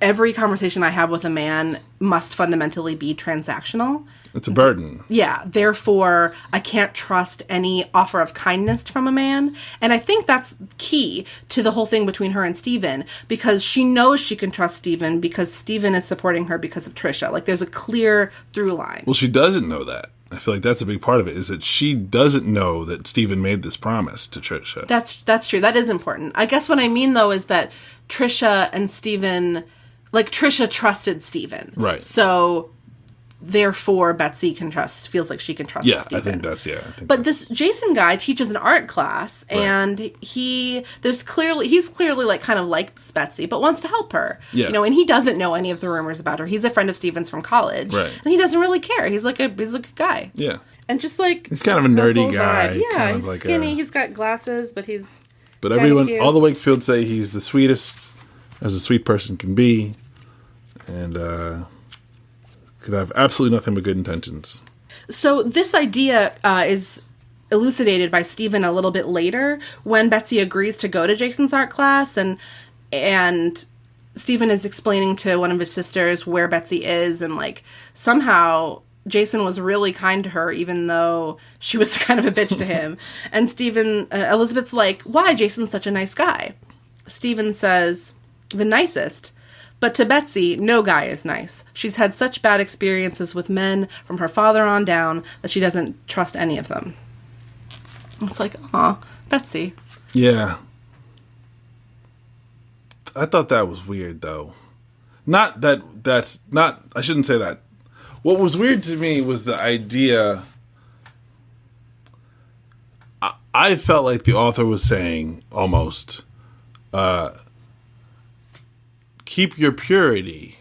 every conversation I have with a man must fundamentally be transactional. It's a burden. Yeah. Therefore, I can't trust any offer of kindness from a man. And I think that's key to the whole thing between her and Steven, because she knows she can trust Steven because Steven is supporting her because of Trisha. Like, there's a clear through line. Well, she doesn't know that. I feel like that's a big part of it, is that she doesn't know that Steven made this promise to Trisha. That's true. That is important. I guess what I mean, though, is that Trisha and Steven, like, Trisha trusted Steven. Right. So therefore Betsy feels like she can trust Steven. But this Jason guy teaches an art class, and he's clearly like kind of likes Betsy, but wants to help her. Yeah. You know, and he doesn't know any of the rumors about her. He's a friend of Steven's from college. Right. And he doesn't really care. He's a good guy. Yeah. And just like, he's kind of a nerdy guy. Yeah, he's like skinny, he's got glasses, but he's But everyone, cute. all the Wakefield say he's the sweetest as a sweet person can be. And could have absolutely nothing but good intentions. So this idea is elucidated by Steven a little bit later when Betsy agrees to go to Jason's art class, and Steven is explaining to one of his sisters where Betsy is, and like somehow Jason was really kind to her even though she was kind of a bitch to him. And Elizabeth's like, why? Jason's such a nice guy. Steven says, the nicest. But to Betsy, no guy is nice. She's had such bad experiences with men from her father on down that she doesn't trust any of them. It's like, aw, Betsy. Yeah. I thought that was weird, though. I shouldn't say that. What was weird to me was the idea. I felt like the author was saying, almost, keep your purity.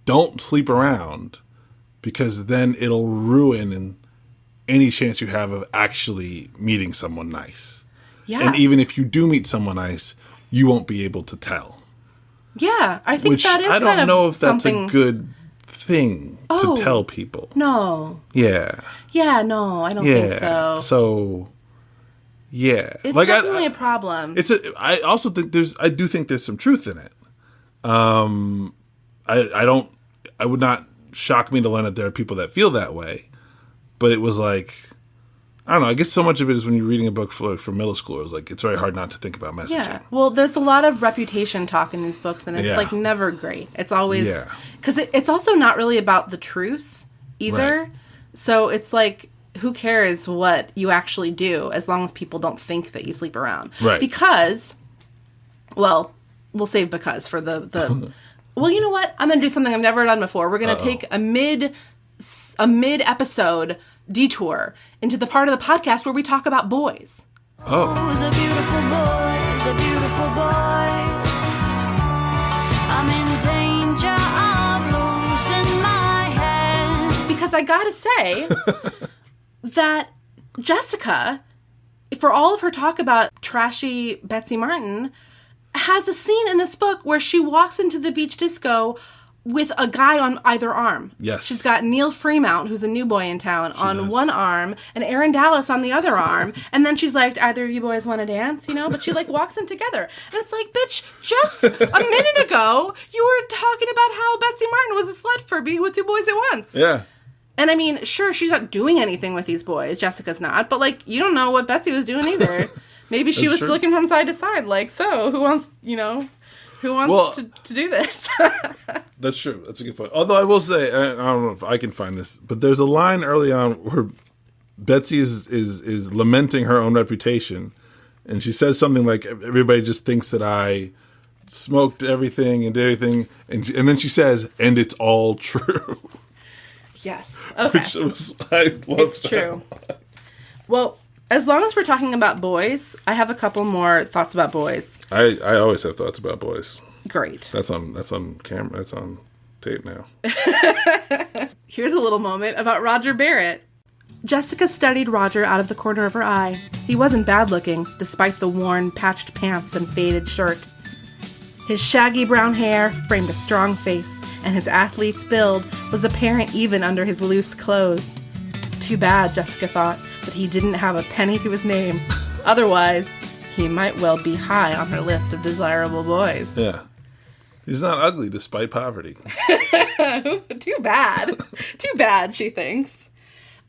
Don't sleep around, because then it'll ruin any chance you have of actually meeting someone nice. Yeah. And even if you do meet someone nice, you won't be able to tell. Yeah, I think that is kind of I don't know if that's something... a good thing to tell people. No. Yeah. Yeah, no, I don't think so. So, yeah. It's like, definitely a problem. I also think I do think there's some truth in it. I would not shock me to learn that there are people that feel that way, but it was like, I don't know, I guess so much of it is when you're reading a book for middle schoolers, like, it's very hard not to think about messaging. Yeah, well, there's a lot of reputation talk in these books, and it's like never great. It's always, because it's also not really about the truth either, right. So it's like, who cares what you actually do as long as people don't think that you sleep around. Right. Because, well, we'll save because for the Well, you know what? I'm going to do something I've never done before. We're going to take a mid-episode detour into the part of the podcast where we talk about boys. Oh. Boys are beautiful boys, are beautiful boys. I'm in danger of losing my head. Because I gotta say that Jessica, for all of her talk about trashy Betsy Martin, has a scene in this book where she walks into the beach disco with a guy on either arm. Yes. She's got Neil Fremount, who's a new boy in town, on one arm, and Aaron Dallas on the other arm. And then she's like, either of you boys want to dance, you know? But she, like, walks them together. And it's like, bitch, just a minute ago, you were talking about how Betsy Martin was a slut for being with two boys at once. Yeah. And I mean, sure, she's not doing anything with these boys. Jessica's not. But, like, you don't know what Betsy was doing either. Maybe she was looking from side to side, like, so, who wants to do this? That's true. That's a good point. Although I will say, I don't know if I can find this, but there's a line early on where Betsy is lamenting her own reputation. And she says something like, everybody just thinks that I smoked everything and did everything. And then she says, and it's all true. Yes. Okay. I love it's that. True. Well, as long as we're talking about boys, I have a couple more thoughts about boys. I always have thoughts about boys. Great. That's on camera. That's on tape now. Here's a little moment about Roger Barrett. Jessica studied Roger out of the corner of her eye. He wasn't bad looking, despite the worn, patched pants and faded shirt. His shaggy brown hair framed a strong face, and his athlete's build was apparent even under his loose clothes. Too bad, Jessica thought, that he didn't have a penny to his name. Otherwise, he might well be high on her list of desirable boys. Yeah. He's not ugly despite poverty. Too bad. Too bad, she thinks.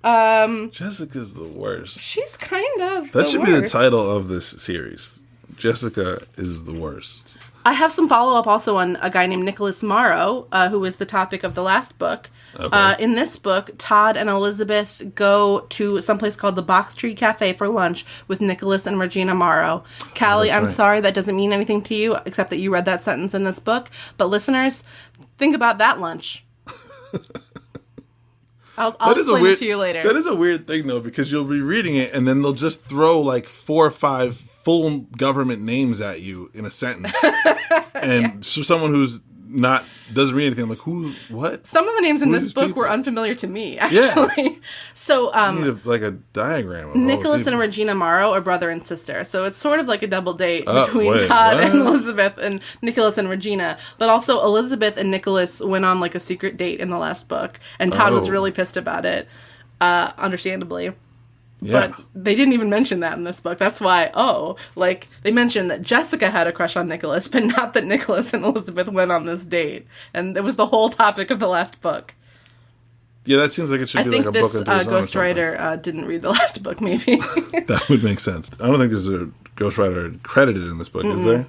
Jessica's the worst. She's kind of That the should worst. be the title of this series. Jessica is the worst. I have some follow-up also on a guy named Nicholas Morrow, who was the topic of the last book. Okay. In this book, Todd and Elizabeth go to someplace called the Box Tree Cafe for lunch with Nicholas and Regina Morrow. Callie, I'm right. sorry that doesn't mean anything to you, except that you read that sentence in this book. But listeners, think about that lunch. I'll explain it to you later. That is a weird thing, though, because you'll be reading it, and then they'll just throw, like, 4 or 5 full government names at you in a sentence. And for someone who's doesn't read anything, I'm like, who, what? Some of the names in Who are this these book people? were unfamiliar to me, actually. Yeah. So, You need a diagram of all Nicholas the and people. Regina Morrow are brother and sister, so it's sort of like a double date Oh, between wait, Todd what? and Elizabeth and Nicholas and Regina. But also Elizabeth and Nicholas went on like a secret date in the last book, and Todd was Oh. really pissed about it, understandably. Yeah. But they didn't even mention that in this book. That's why, they mentioned that Jessica had a crush on Nicholas, but not that Nicholas and Elizabeth went on this date. And it was the whole topic of the last book. Yeah, that seems like it should I be think like a book this into its own or something. ghostwriter didn't read the last book, maybe. That would make sense. I don't think there's a ghostwriter credited in this book, is there?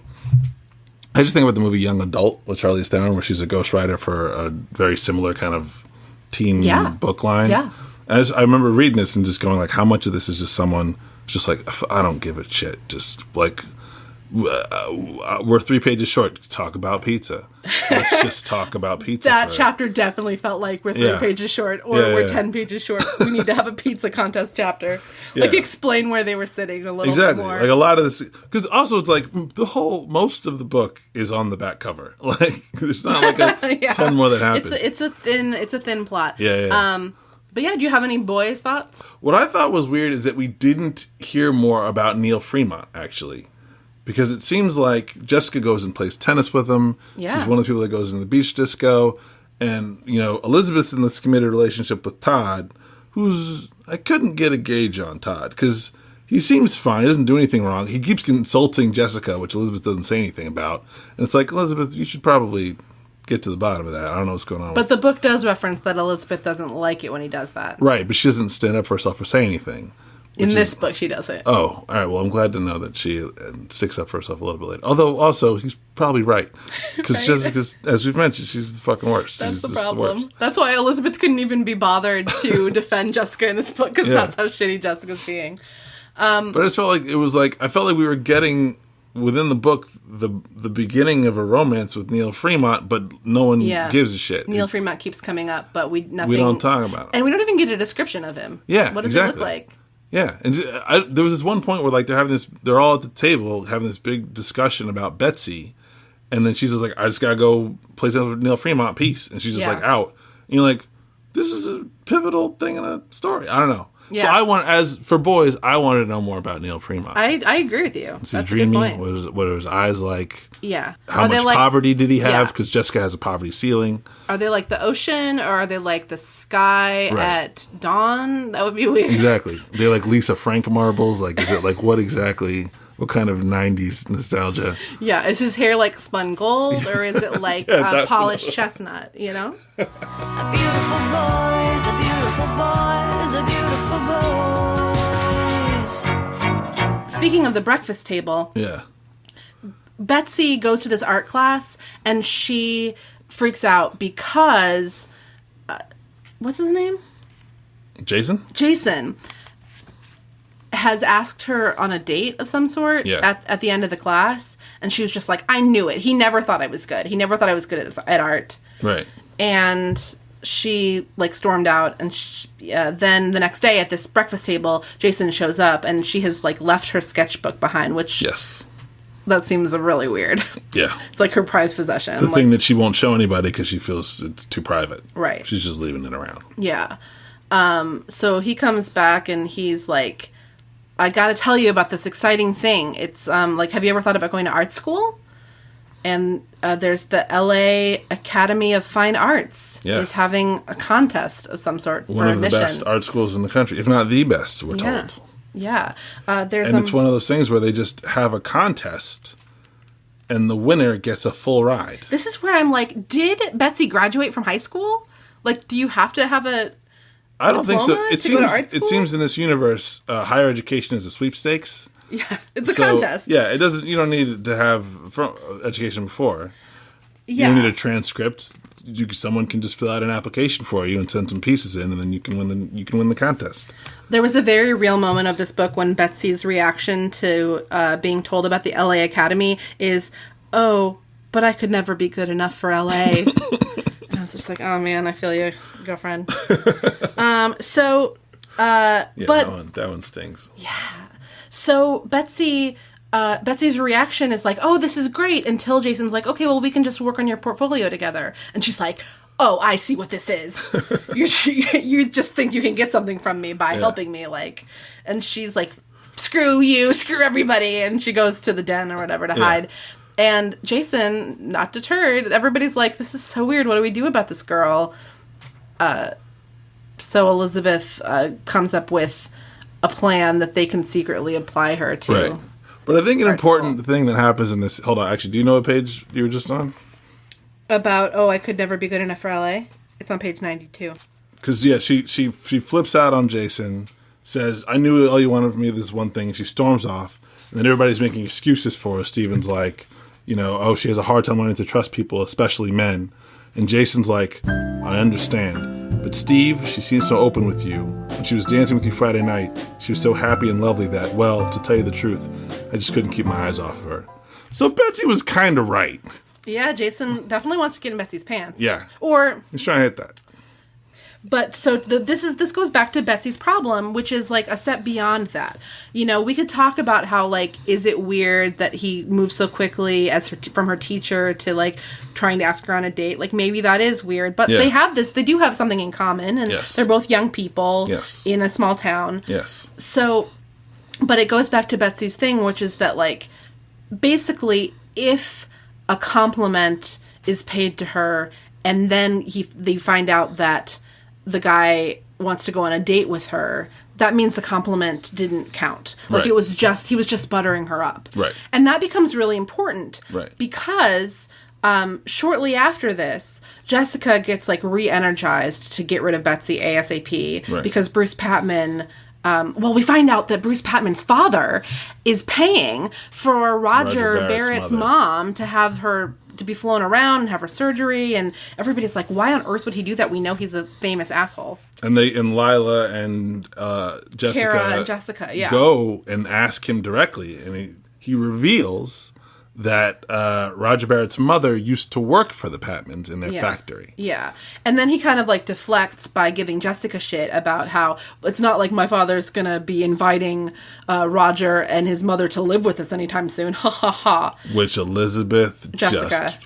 I just think about the movie Young Adult with Charlize Theron, where she's a ghostwriter for a very similar kind of teen book line. Yeah. And I remember reading this and just going like, how much of this is just someone just like, I don't give a shit. Just like, we're 3 pages short. Talk about pizza. Let's just talk about pizza. That chapter definitely felt like we're 3 pages short, or we're 10 pages short. We need to have a pizza contest chapter. Like, explain where they were sitting a little bit more. Like a lot of this, because also it's like most of the book is on the back cover. Like there's not like a ton more that happens. It's a thin plot. Yeah. But yeah, do you have any boys' thoughts? What I thought was weird is that we didn't hear more about Neil Fremont, actually. Because it seems like Jessica goes and plays tennis with him. Yeah. She's one of the people that goes into the beach disco. And, Elizabeth's in this committed relationship with Todd, I couldn't get a gauge on Todd. Because he seems fine. He doesn't do anything wrong. He keeps consulting Jessica, which Elizabeth doesn't say anything about. And it's like, Elizabeth, you should probably get to the bottom of that. I don't know what's going on. But the book does reference that Elizabeth doesn't like it when he does that. Right, but she doesn't stand up for herself or say anything. In this book, she doesn't. Oh, all right. Well, I'm glad to know that she sticks up for herself a little bit later. Although, also, he's probably right. Because Right. Jessica's, as we've mentioned, she's the fucking worst. That's She's the just problem. worst. That's why Elizabeth couldn't even be bothered to defend Jessica in this book, because Yeah. that's how shitty Jessica's being. But I just felt like I felt like we were getting within the book the beginning of a romance with Neil Fremont, but no one gives a shit. Neil Fremont keeps coming up, but we don't talk about it. And we don't even get a description of him. Yeah, what does exactly. he look like? Yeah, and there was this one point where like they're all at the table having this big discussion about Betsy, and then she's just like, I just gotta go play something with Neil Fremont, peace, and she's just like out. And you're like, this is a pivotal thing in a story. I don't know. Yeah. So for boys, I wanted to know more about Neil Fremont. I agree with you. Is he dreamy? What are his eyes like? Yeah. How much poverty did he have? Because Jessica has a poverty ceiling. Are they like the ocean, or are they like the sky at dawn? That would be weird. Exactly. They like Lisa Frank marbles. Like, is it like what exactly? What kind of 90s nostalgia? Yeah. Is his hair like spun gold, or is it like polished chestnut? You know. A beautiful boy is a beautiful boy is a beautiful boy. Speaking of the breakfast table. Yeah. Betsy goes to this art class, and she freaks out because, what's his name? Jason has asked her on a date of some sort at the end of the class, and she was just like, I knew it. He never thought I was good. He never thought I was good at art. Right. And she like stormed out, and then the next day at this breakfast table, Jason shows up, and she has like left her sketchbook behind, which that seems really weird. Yeah. It's like her prized possession. The thing that she won't show anybody because she feels it's too private. Right. She's just leaving it around. Yeah. So he comes back, and he's like, I gotta tell you about this exciting thing. It's like, have you ever thought about going to art school? And there's the LA Academy of Fine Arts is having a contest of some sort for admission. One of the best art schools in the country, if not the best, we're told. Yeah. It's one of those things where they just have a contest, and the winner gets a full ride. This is where I'm like, did Betsy graduate from high school? Like, do you have to have a I don't think so. It seems in this universe, higher education is a sweepstakes. Yeah, it's a contest. Yeah, it doesn't. You don't need to have education before. Yeah. You don't need a transcript. Someone can just fill out an application for you and send some pieces in, and then you can win the contest. There was a very real moment of this book when Betsy's reaction to being told about the LA Academy is, "Oh, but I could never be good enough for LA." And I was just like, "Oh man, I feel you, girlfriend." But that one stings. Yeah. So Betsy's reaction is like, "Oh, this is great," until Jason's like, "Okay, well, we can just work on your portfolio together." And she's like, "Oh, I see what this is. You just think you can get something from me by helping me, like." And she's like, "Screw you, screw everybody," and she goes to the den or whatever to hide. And Jason, not deterred, everybody's like, "This is so weird. What do we do about this girl?" So Elizabeth comes up with a plan that they can secretly apply her to. Right. But I think an important thing that happens in this... Hold on. Actually, do you know what page you were just on? About, I could never be good enough for LA? It's on page 92. Because, she flips out on Jason, says, "I knew all you wanted from me, this one thing," and she storms off. And then everybody's making excuses for her. Steven's like, she has a hard time learning to trust people, especially men. And Jason's like, "I understand. But Steve, she seems so open with you. When she was dancing with you Friday night, she was so happy and lovely that, well, to tell you the truth, I just couldn't keep my eyes off of her." So Betsy was kind of right. Yeah, Jason definitely wants to get in Betsy's pants. Yeah. Or he's trying to hit that. But so this goes back to Betsy's problem, which is like a step beyond that. We could talk about how, like, is it weird that he moves so quickly from her teacher to like trying to ask her on a date? Like, maybe that is weird, but they do have something in common, and they're both young people in a small town. Yes. So, but it goes back to Betsy's thing, which is that, like, basically, if a compliment is paid to her, and then they find out that the guy wants to go on a date with her, that means the compliment didn't count. Like, he was just buttering her up. Right. And that becomes really important. Right. Because shortly after this, Jessica gets like re-energized to get rid of Betsy ASAP. Right. Because Bruce Patman, we find out that Bruce Patman's father is paying for Roger Barrett's mom to have her to be flown around and have her surgery, and everybody's like, why on earth would he do that? We know he's a famous asshole. And Lila and Jessica, Kara and Jessica, go and ask him directly, and he reveals that Roger Barrett's mother used to work for the Patmans in their factory. Yeah. And then he kind of like deflects by giving Jessica shit about how it's not like my father's gonna be inviting Roger and his mother to live with us anytime soon. Ha ha ha. Which Elizabeth Jessica.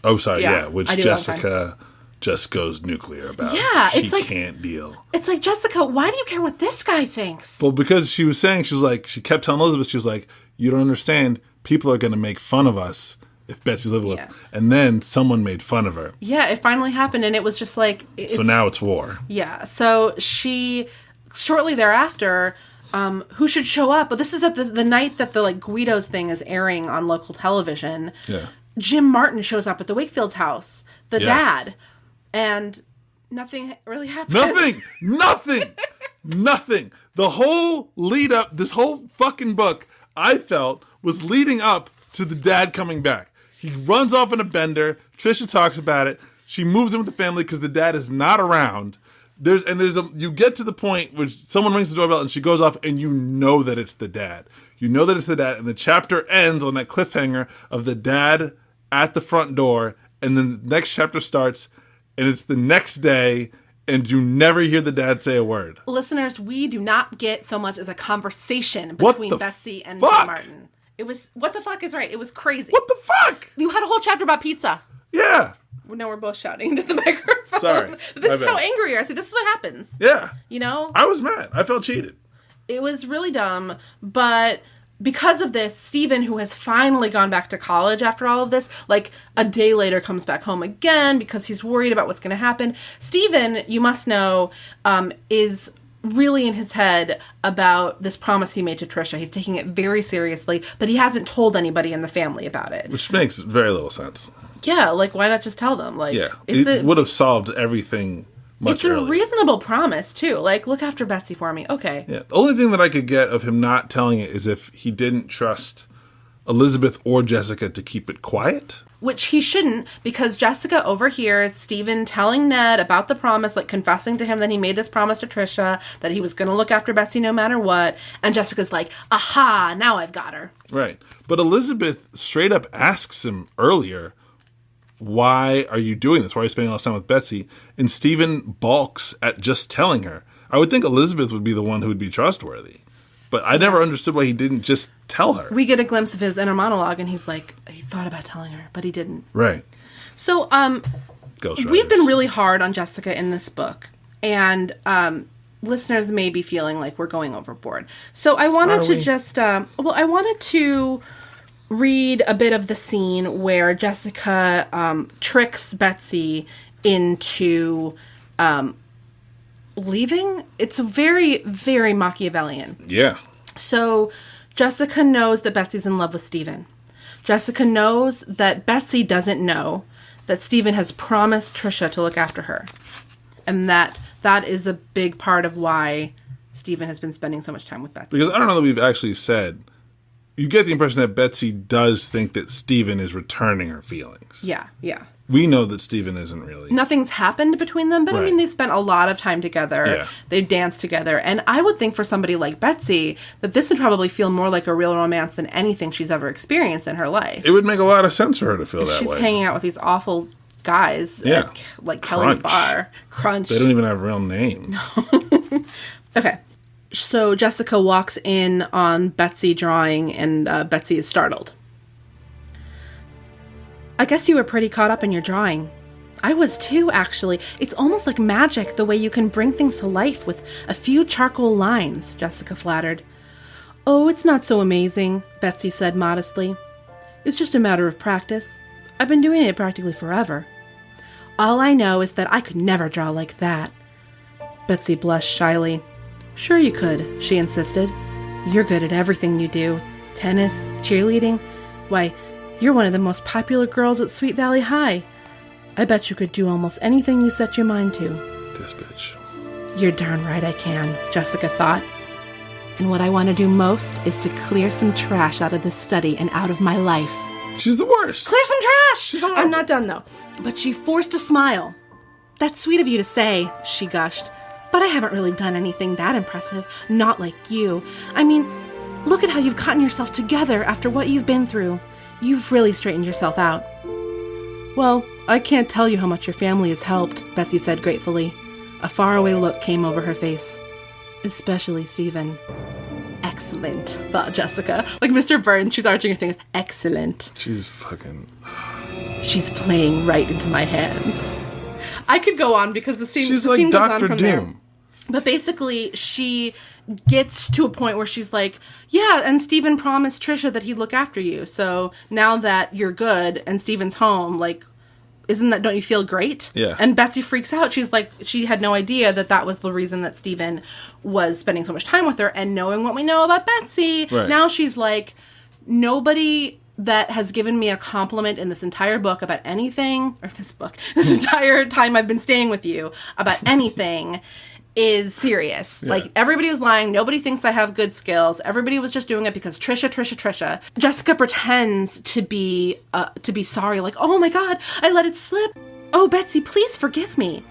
Which Jessica just goes nuclear about. Yeah. She can't deal. It's like, Jessica, why do you care what this guy thinks? Well, because she was saying, she kept telling Elizabeth, she was like, you don't understand. People are going to make fun of us if Betsy's living with us. And then someone made fun of her. Yeah, it finally happened, and it was just like... So now it's war. Yeah, so she, shortly thereafter, who should show up? But this is at the night that the like Guido's thing is airing on local television. Yeah. Jim Martin shows up at the Wakefield's house, the dad, and nothing really happens. Nothing. The whole lead up, this whole fucking book, I felt, was leading up to the dad coming back. He runs off in a bender. Trisha talks about it. She moves in with the family because the dad is not around. You get to the point where someone rings the doorbell and she goes off and you know that it's the dad. You know that it's the dad, and the chapter ends on that cliffhanger of the dad at the front door, and then the next chapter starts and it's the next day and you never hear the dad say a word. Listeners, we do not get so much as a conversation between Betsy and Jim Martin. It was, what the fuck is right? It was crazy. What the fuck? You had a whole chapter about pizza. Yeah. No, we're both shouting into the microphone. Sorry. This is how angry we are. See, this is what happens. Yeah. You know? I was mad. I felt cheated. It was really dumb, but because of this, Stephen, who has finally gone back to college after all of this, like a day later comes back home again because he's worried about what's going to happen. Stephen, you must know, is really in his head about this promise he made to Trisha. He's taking it very seriously, but he hasn't told anybody in the family about it. Which makes very little sense. Yeah, like, why not just tell them? Like, yeah, it would have solved everything much earlier. It's a reasonable promise, too. Like, look after Betsy for me. Okay. Yeah, the only thing that I could get of him not telling it is if he didn't trust Elizabeth or Jessica to keep it quiet. Which he shouldn't, because Jessica overhears Stephen telling Ned about the promise, like confessing to him that he made this promise to Trisha, that he was going to look after Betsy no matter what. And Jessica's like, aha, now I've got her. Right. But Elizabeth straight up asks him earlier, why are you doing this? Why are you spending all this time with Betsy? And Stephen balks at just telling her. I would think Elizabeth would be the one who would be trustworthy. But I never understood why he didn't just tell her. We get a glimpse of his inner monologue, and he's like, he thought about telling her, but he didn't. Right. So, we've been really hard on Jessica in this book, and listeners may be feeling like we're going overboard. So I wanted I wanted to read a bit of the scene where Jessica tricks Betsy into leaving. It's very, very Machiavellian. Yeah. So Jessica knows that Betsy's in love with Stephen. Jessica knows that Betsy doesn't know that Stephen has promised Trisha to look after her. And that is a big part of why Stephen has been spending so much time with Betsy. Because I don't know that we've actually said, you get the impression that Betsy does think that Stephen is returning her feelings. Yeah, yeah. We know that Stephen isn't really. Nothing's happened between them, but right. I mean, they've spent a lot of time together. Yeah. They've danced together. And I would think for somebody like Betsy that this would probably feel more like a real romance than anything she's ever experienced in her life. It would make a lot of sense for her to feel that way. She's hanging out with these awful guys at, like, Kelly's bar. Crunch. They don't even have real names. Okay. So Jessica walks in on Betsy drawing, and Betsy is startled. I guess you were pretty caught up in your drawing. I was too, actually. It's almost like magic, the way you can bring things to life with a few charcoal lines, Jessica flattered. Oh, it's not so amazing, Betsy said modestly. It's just a matter of practice. I've been doing it practically forever. All I know is that I could never draw like that. Betsy blushed shyly. Sure you could, she insisted. You're good at everything you do. Tennis, cheerleading. Why, you're one of the most popular girls at Sweet Valley High. I bet you could do almost anything you set your mind to. This bitch. You're darn right I can, Jessica thought. And what I want to do most is to clear some trash out of this study and out of my life. She's the worst. Clear some trash! She's horrible. I'm not done, though. But she forced a smile. That's sweet of you to say, she gushed. But I haven't really done anything that impressive. Not like you. I mean, Look at how you've gotten yourself together after what you've been through. You've really straightened yourself out. Well, I can't tell you how much your family has helped, Betsy said gratefully. A faraway look came over her face. Especially Stephen. Excellent, thought Jessica. Like Mr. Burns, she's arching her fingers. Excellent. She's fucking... She's playing right into my hands. I could go on because the scene, she's the like scene goes on Dr. from Doom. there. But basically, she gets to a point where she's like, yeah, and Stephen promised Trisha that he'd look after you. So now that you're good and Stephen's home, like, don't you feel great? Yeah. And Betsy freaks out. She's like, she had no idea that was the reason that Stephen was spending so much time with her. And knowing what we know about Betsy, now she's like, nobody that has given me a compliment in this entire book about anything, or this entire time I've been staying with you about anything is serious. Yeah. Like, everybody was lying. Nobody thinks I have good skills. Everybody was just doing it because Trisha. Jessica pretends to be sorry. Like, oh my God, I let it slip. Oh, Betsy, please forgive me.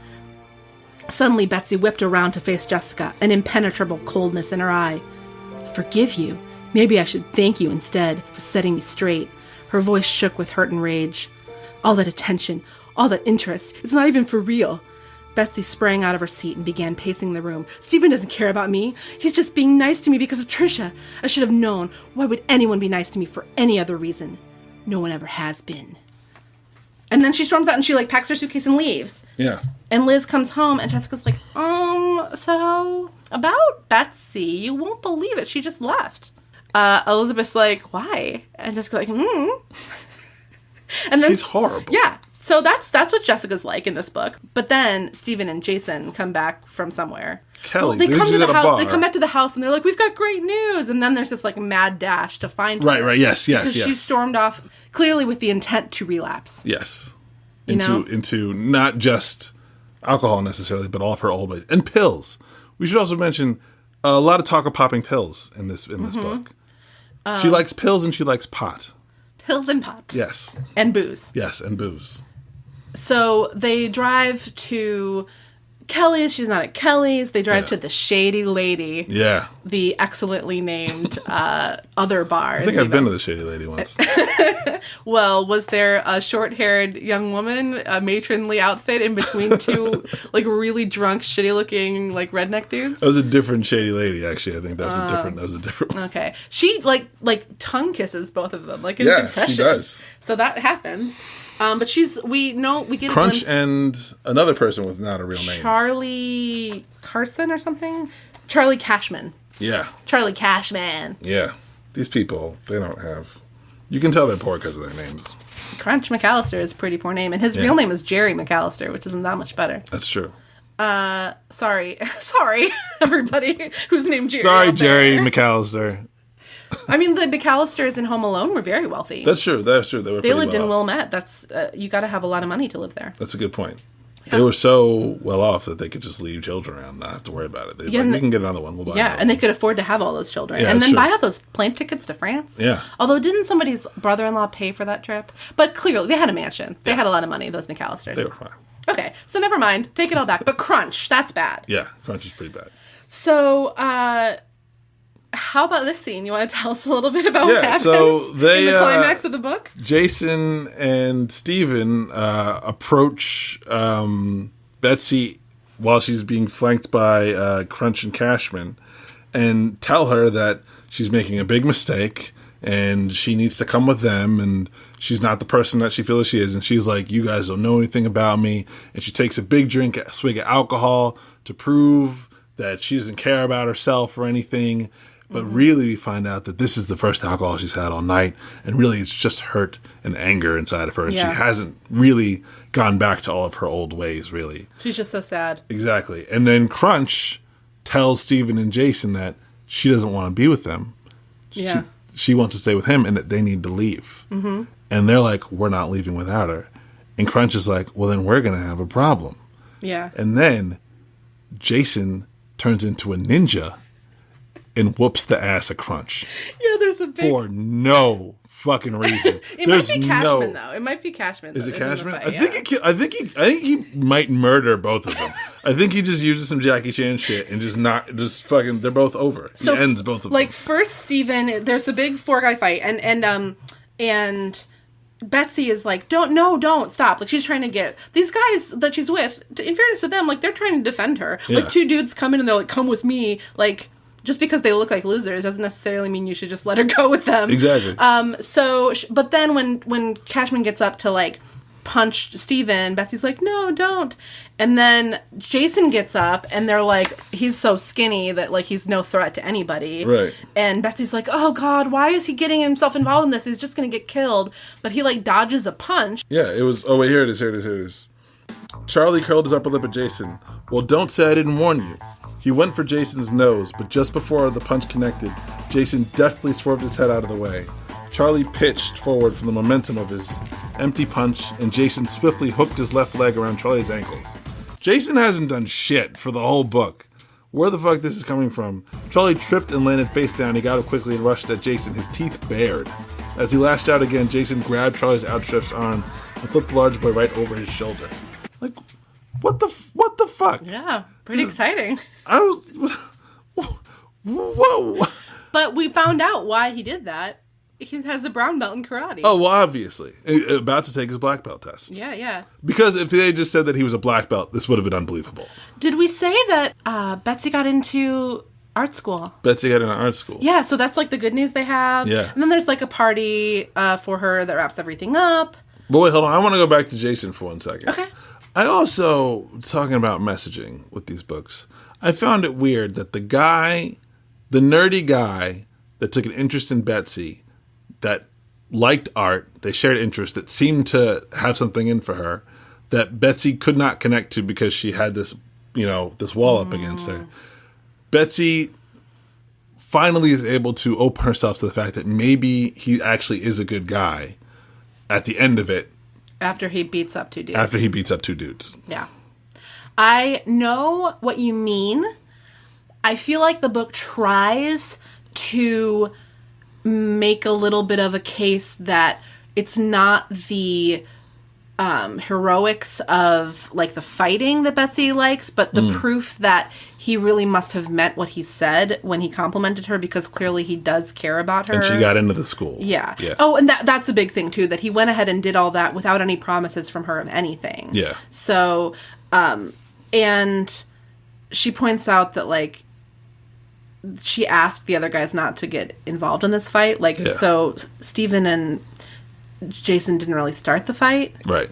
Suddenly, Betsy whipped around to face Jessica, an impenetrable coldness in her eye. Forgive you? Maybe I should thank you instead for setting me straight. Her voice shook with hurt and rage. All that attention, all that interest, it's not even for real. Betsy sprang out of her seat and began pacing the room. Stephen doesn't care about me. He's just being nice to me because of Trisha. I should have known. Why would anyone be nice to me for any other reason? No one ever has been. And then she storms out and she, like, packs her suitcase and leaves. Yeah. And Liz comes home and Jessica's like, so about Betsy, you won't believe it. She just left. Elizabeth's like, why? And Jessica's like, And then she's horrible. Yeah. So that's what Jessica's like in this book. But then Stephen and Jason come back from somewhere. Kelly, they come to the house. Bar. They come back to the house and they're like, "We've got great news!" And then there's this like mad dash to find her. Right. Yes. Because she stormed off clearly with the intent to relapse. Yes. Into not just alcohol necessarily, but all of her old ways and pills. We should also mention a lot of talk of popping pills in this book. She likes pills and she likes pot. Pills and pot. Yes. And booze. Yes, and booze. So they drive to Kelly's. She's not at Kelly's. They drive to the Shady Lady. Yeah. The excellently named other bar. I think I've been to the Shady Lady once. Well, was there a short-haired young woman, a matronly outfit in between two, like, really drunk, shitty-looking, like, redneck dudes? That was a different Shady Lady, actually. I think that was a different one. Okay. She, like tongue kisses both of them, like, in succession. She does. So that happens. But we get Crunch and another person with not a real name. Charlie Carson or something? Charlie Cashman. Yeah. Charlie Cashman. Yeah. These people, they don't have... You can tell they're poor because of their names. Crunch McAllister is a pretty poor name, and his real name is Jerry McAllister, which isn't that much better. That's true. Sorry, everybody who's named Jerry. Sorry, Jerry McAllister. I mean, the McAllisters in Home Alone were very wealthy. That's true. They lived in Wilmette. That's you got to have a lot of money to live there. That's a good point. Yeah. They were so well off that they could just leave children around and not have to worry about it. We can get another one. We'll buy another and they one. could afford to have all those children. And then buy out those plane tickets to France. Yeah. Although, didn't somebody's brother-in-law pay for that trip? But clearly, they had a mansion. They had a lot of money, those McAllisters. They were fine. Okay, so never mind. Take it all back. But Crunch, that's bad. Yeah, Crunch is pretty bad. So, how about this scene? You want to tell us a little bit about what happens in the climax of the book? Jason and Stephen approach Betsy while she's being flanked by Crunch and Cashman and tell her that she's making a big mistake and she needs to come with them and she's not the person that she feels she is. And she's like, you guys don't know anything about me. And she takes a big swig of alcohol to prove that she doesn't care about herself or anything. But really, we find out that this is the first alcohol she's had all night. And really, it's just hurt and anger inside of her. And she hasn't really gone back to all of her old ways, really. She's just so sad. Exactly. And then Crunch tells Stephen and Jason that she doesn't want to be with them. Yeah. She wants to stay with him and that they need to leave. Mm-hmm. And they're like, we're not leaving without her. And Crunch is like, well, then we're going to have a problem. Yeah. And then Jason turns into a ninja and whoops the ass of Crunch. Yeah, there's a big... For no fucking reason. It might be Cashman, though. It might be Cashman. Is it Cashman? I think he might murder both of them. I think he just uses some Jackie Chan shit and just fucking, they're both over. So, he ends both of them. Like, first, Steven, there's a big four-guy fight, and Betsy is like, don't stop. Like, she's trying to get these guys that she's with, in fairness to them, like, they're trying to defend her. Yeah. Like, two dudes come in and they're like, come with me. Like, just because they look like losers doesn't necessarily mean you should just let her go with them. Exactly. But then when Cashman gets up to, like, punch Steven, Betsy's like, no, don't. And then Jason gets up, and they're like, he's so skinny that, like, he's no threat to anybody. Right. And Betsy's like, oh, God, why is he getting himself involved in this? He's just going to get killed. But he, like, dodges a punch. Yeah, it was... Oh, wait, here it is. Charlie curled his upper lip at Jason. Well, don't say I didn't warn you. He went for Jason's nose, but just before the punch connected, Jason deftly swerved his head out of the way. Charlie pitched forward from the momentum of his empty punch, and Jason swiftly hooked his left leg around Charlie's ankles. Jason hasn't done shit for the whole book. Where the fuck this is coming from? Charlie tripped and landed face down. He got up quickly and rushed at Jason, his teeth bared. As he lashed out again, Jason grabbed Charlie's outstretched arm and flipped the large boy right over his shoulder. Like, what the fuck? Yeah, pretty exciting. I was... Whoa. But we found out why he did that. He has a brown belt in karate. Oh, well, obviously. About to take his black belt test. Yeah. Because if they just said that he was a black belt, this would have been unbelievable. Did we say that Betsy got into art school? Betsy got into art school. Yeah, so that's like the good news they have. Yeah. And then there's like a party for her that wraps everything up. But wait, hold on. I want to go back to Jason for 1 second. Okay. I also, talking about messaging with these books, I found it weird that the nerdy guy that took an interest in Betsy, that liked art, they shared interests, that seemed to have something in for her, that Betsy could not connect to because she had this, this wall up against her. Betsy finally is able to open herself to the fact that maybe he actually is a good guy at the end of it. After he beats up two dudes. Yeah. I know what you mean. I feel like the book tries to make a little bit of a case that it's not the heroics of like the fighting that Betsy likes, but the proof that he really must have meant what he said when he complimented her, because clearly he does care about her. And she got into the school. Yeah. Oh, and that's a big thing too, that he went ahead and did all that without any promises from her of anything. Yeah. So, and she points out that like she asked the other guys not to get involved in this fight. Like, so Steven and Jason didn't really start the fight. Right.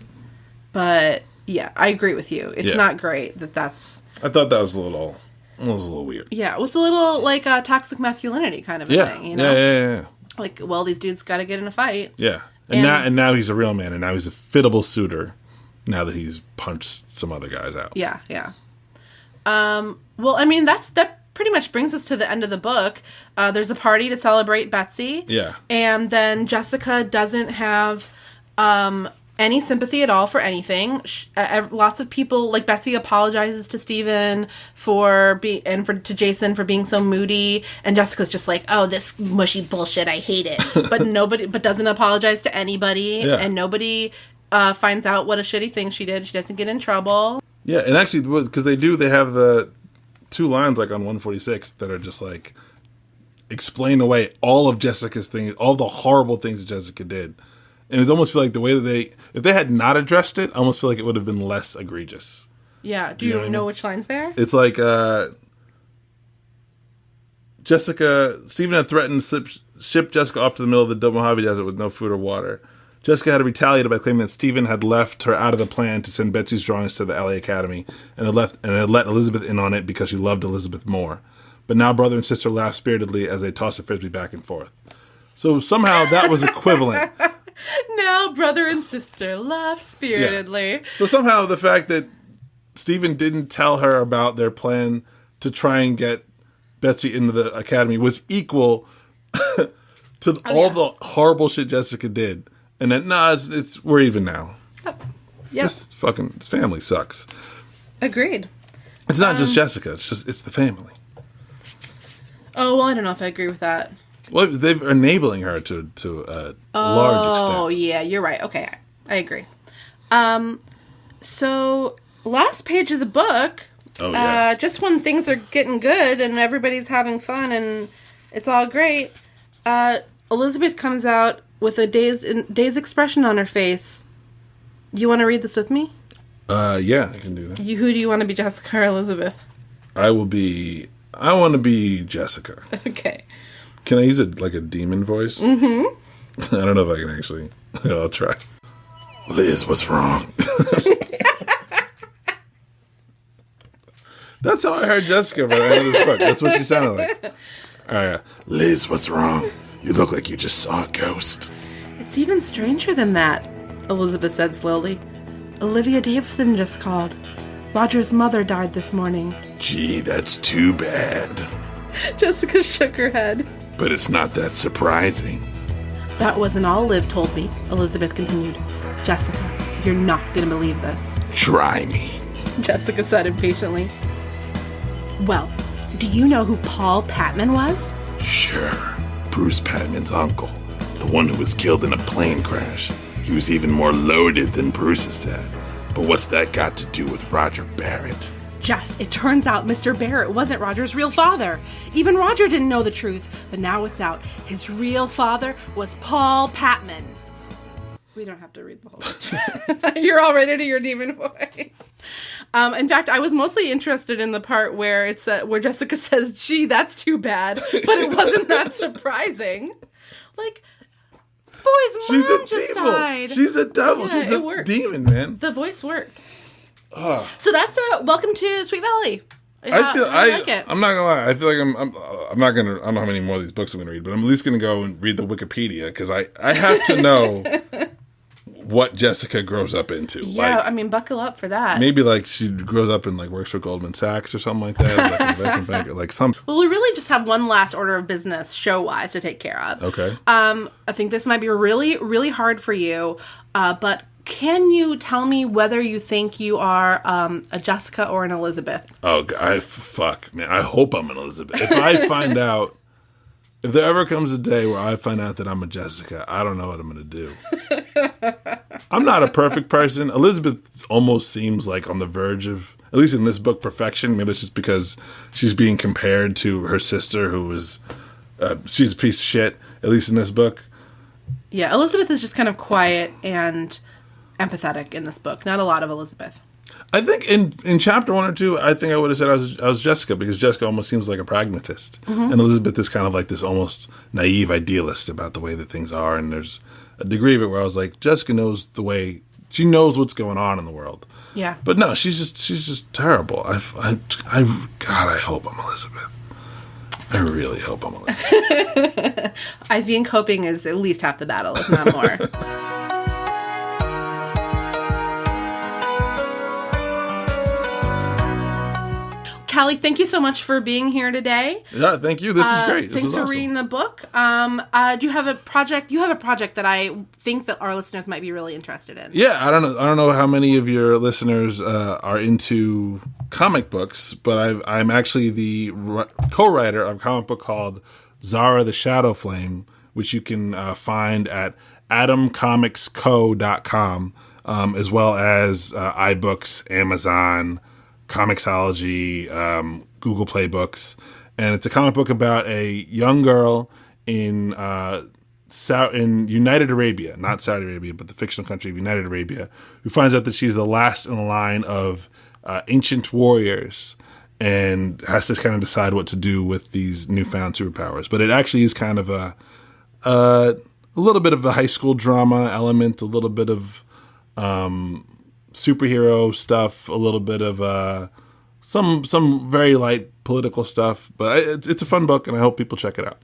But yeah, I agree with you. It's not great that's... I thought that was a little weird. Yeah, it was a little like a toxic masculinity kind of a thing, you know? Yeah. Like, well, these dudes got to get in a fight. Yeah. And now he's a real man, and now he's a fittable suitor now that he's punched some other guys out. Yeah. Well, I mean, that pretty much brings us to the end of the book. There's a party to celebrate Betsy. Yeah. And then Jessica doesn't have any sympathy at all for anything. Lots of people, like Betsy apologizes to Steven to Jason for being so moody, and Jessica's just like, oh, this mushy bullshit, I hate it. but doesn't apologize to anybody, and nobody finds out what a shitty thing she did. She doesn't get in trouble. Yeah, and actually, because they have the 2 lines like on 146 that are just like explain away all of Jessica's things, all the horrible things that Jessica did. And it almost feel like the way that if they had not addressed it, I almost feel like it would have been less egregious. Yeah. Do you know which lines there? It's like Steven had threatened to ship Jessica off to the middle of the Mojave Desert with no food or water. Jessica had retaliated by claiming that Steven had left her out of the plan to send Betsy's drawings to the LA Academy and had let Elizabeth in on it because she loved Elizabeth more. But now brother and sister laugh spiritedly as they toss a frisbee back and forth. So somehow that was equivalent. Now brother and sister laugh spiritedly. Yeah. So somehow the fact that Steven didn't tell her about their plan to try and get Betsy into the academy was equal to the horrible shit Jessica did. And then, we're even now. Yep. This family sucks. Agreed. It's not just Jessica. It's the family. Oh, well, I don't know if I agree with that. Well, they're enabling her to a large extent. Oh, yeah, you're right. Okay, I agree. So, last page of the book, Oh, yeah. Just when things are getting good and everybody's having fun and it's all great, Elizabeth comes out with a dazed expression on her face. You want to read this with me? Yeah, I can do that. Who do you want to be, Jessica or Elizabeth? I want to be Jessica. Okay. Can I use it like a demon voice? Mm-hmm. I don't know if I can actually. I'll try. Liz, what's wrong? That's how I heard Jessica by the end of this book. That's what she sounded like. All right. Liz, what's wrong? You look like you just saw a ghost. It's even stranger than that, Elizabeth said slowly. Olivia Davison just called. Roger's mother died this morning. Gee, that's too bad. Jessica shook her head. But it's not that surprising. That wasn't all Liv told me, Elizabeth continued. Jessica, you're not going to believe this. Try me, Jessica said impatiently. Well, do you know who Paul Patman was? Sure. Bruce Patman's uncle. The one who was killed in a plane crash. He was even more loaded than Bruce's dad. But what's that got to do with Roger Barrett? Jess, it turns out Mr. Barrett wasn't Roger's real father. Even Roger didn't know the truth, but now it's out. His real father was Paul Patman. We don't have to read the whole story. You're all ready to your demon voice. In fact, I was mostly interested in the part where it's where Jessica says, "Gee, that's too bad," but it wasn't that surprising. Like, boy's mom just died. She's a devil. Yeah, She's a demon, man. The voice worked. So that's welcome to Sweet Valley. I like it. I'm not gonna lie. I feel like I'm not gonna. I don't know how many more of these books I'm gonna read, but I'm at least gonna go and read the Wikipedia because I have to know what Jessica grows up into. Yeah, like, I mean, buckle up for that. Maybe like she grows up and like works for Goldman Sachs or something like that, like an investment banker, like some. Well, we really just have one last order of business show-wise to take care of. Okay. I think this might be really, really hard for you, but can you tell me whether you think you are a Jessica or an Elizabeth? Oh, fuck, man. I hope I'm an Elizabeth. If I find out, if there ever comes a day where I find out that I'm a Jessica, I don't know what I'm going to do. I'm not a perfect person. Elizabeth almost seems like on the verge of, at least in this book, perfection. Maybe it's just because she's being compared to her sister who was, she's a piece of shit, at least in this book. Yeah, Elizabeth is just kind of quiet and empathetic in this book. Not a lot of Elizabeth. I think in chapter 1 or 2, I think I would have said I was Jessica because Jessica almost seems like a pragmatist. Mm-hmm. And Elizabeth is kind of like this almost naive idealist about the way that things are. And there's a degree of it where I was like, Jessica knows the way, she knows what's going on in the world. Yeah. But no, she's just terrible. God, I hope I'm Elizabeth. I really hope I'm Elizabeth. I think hoping is at least half the battle, if not more. Callie, thank you so much for being here today. Yeah, thank you. This is great. Thanks for reading the book. Do you have a project? You have a project that I think that our listeners might be really interested in. Yeah, I don't know how many of your listeners are into comic books, but I'm actually the co-writer of a comic book called Zara the Shadow Flame, which you can find at adamcomicsco.com, as well as iBooks, Amazon, Comixology, Google Play Books, and it's a comic book about a young girl in United Arabia, not Saudi Arabia, but the fictional country of United Arabia, who finds out that she's the last in the line of ancient warriors and has to kind of decide what to do with these newfound superpowers. But it actually is kind of a little bit of a high school drama element, a little bit of superhero stuff, a little bit of some very light political stuff, but it's a fun book, and I hope people check it out.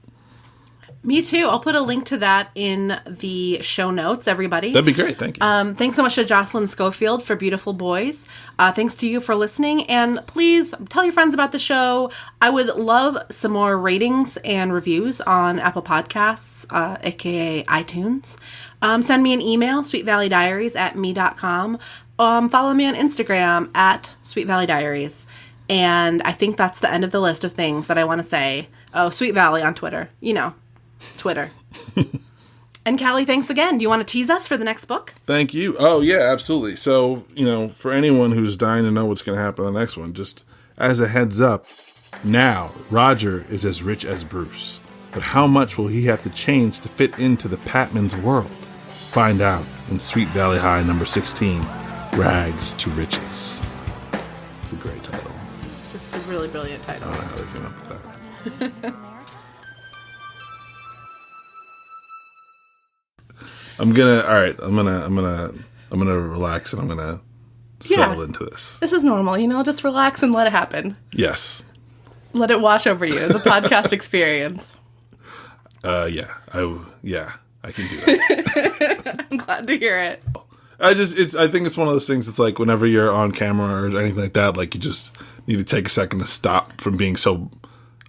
Me too. I'll put a link to that in the show notes, everybody. That'd be great. Thank you. Thanks so much to Jocelyn Schofield for Beautiful Boys. Thanks to you for listening, and please tell your friends about the show. I would love some more ratings and reviews on Apple Podcasts, aka iTunes. Send me an email, sweetvalleydiaries@me.com. Follow me on Instagram at Sweet Valley Diaries. And I think that's the end of the list of things that I want to say. Oh, Sweet Valley on Twitter. You know, Twitter. And Callie, thanks again. Do you want to tease us for the next book? Thank you. Oh, yeah, absolutely. So, for anyone who's dying to know what's going to happen in the next one, just As a heads up, now Roger is as rich as Bruce. But how much will he have to change to fit into the Patman's world? Find out in Sweet Valley High number 16, Rags to Riches. It's a great title. It's just a really brilliant title. I don't know how they came up with that. I'm gonna relax and I'm gonna settle into this. This is normal, just relax and let it happen. Yes. Let it wash over you, the podcast experience. I can do that. I'm glad to hear it. I think it's one of those things. It's like whenever you're on camera or anything like that, like you just need to take a second to stop from being so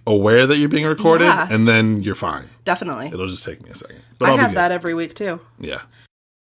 aware that you're being recorded, and then you're fine. Definitely. It'll just take me a second. But I I'll have be that every week too. Yeah.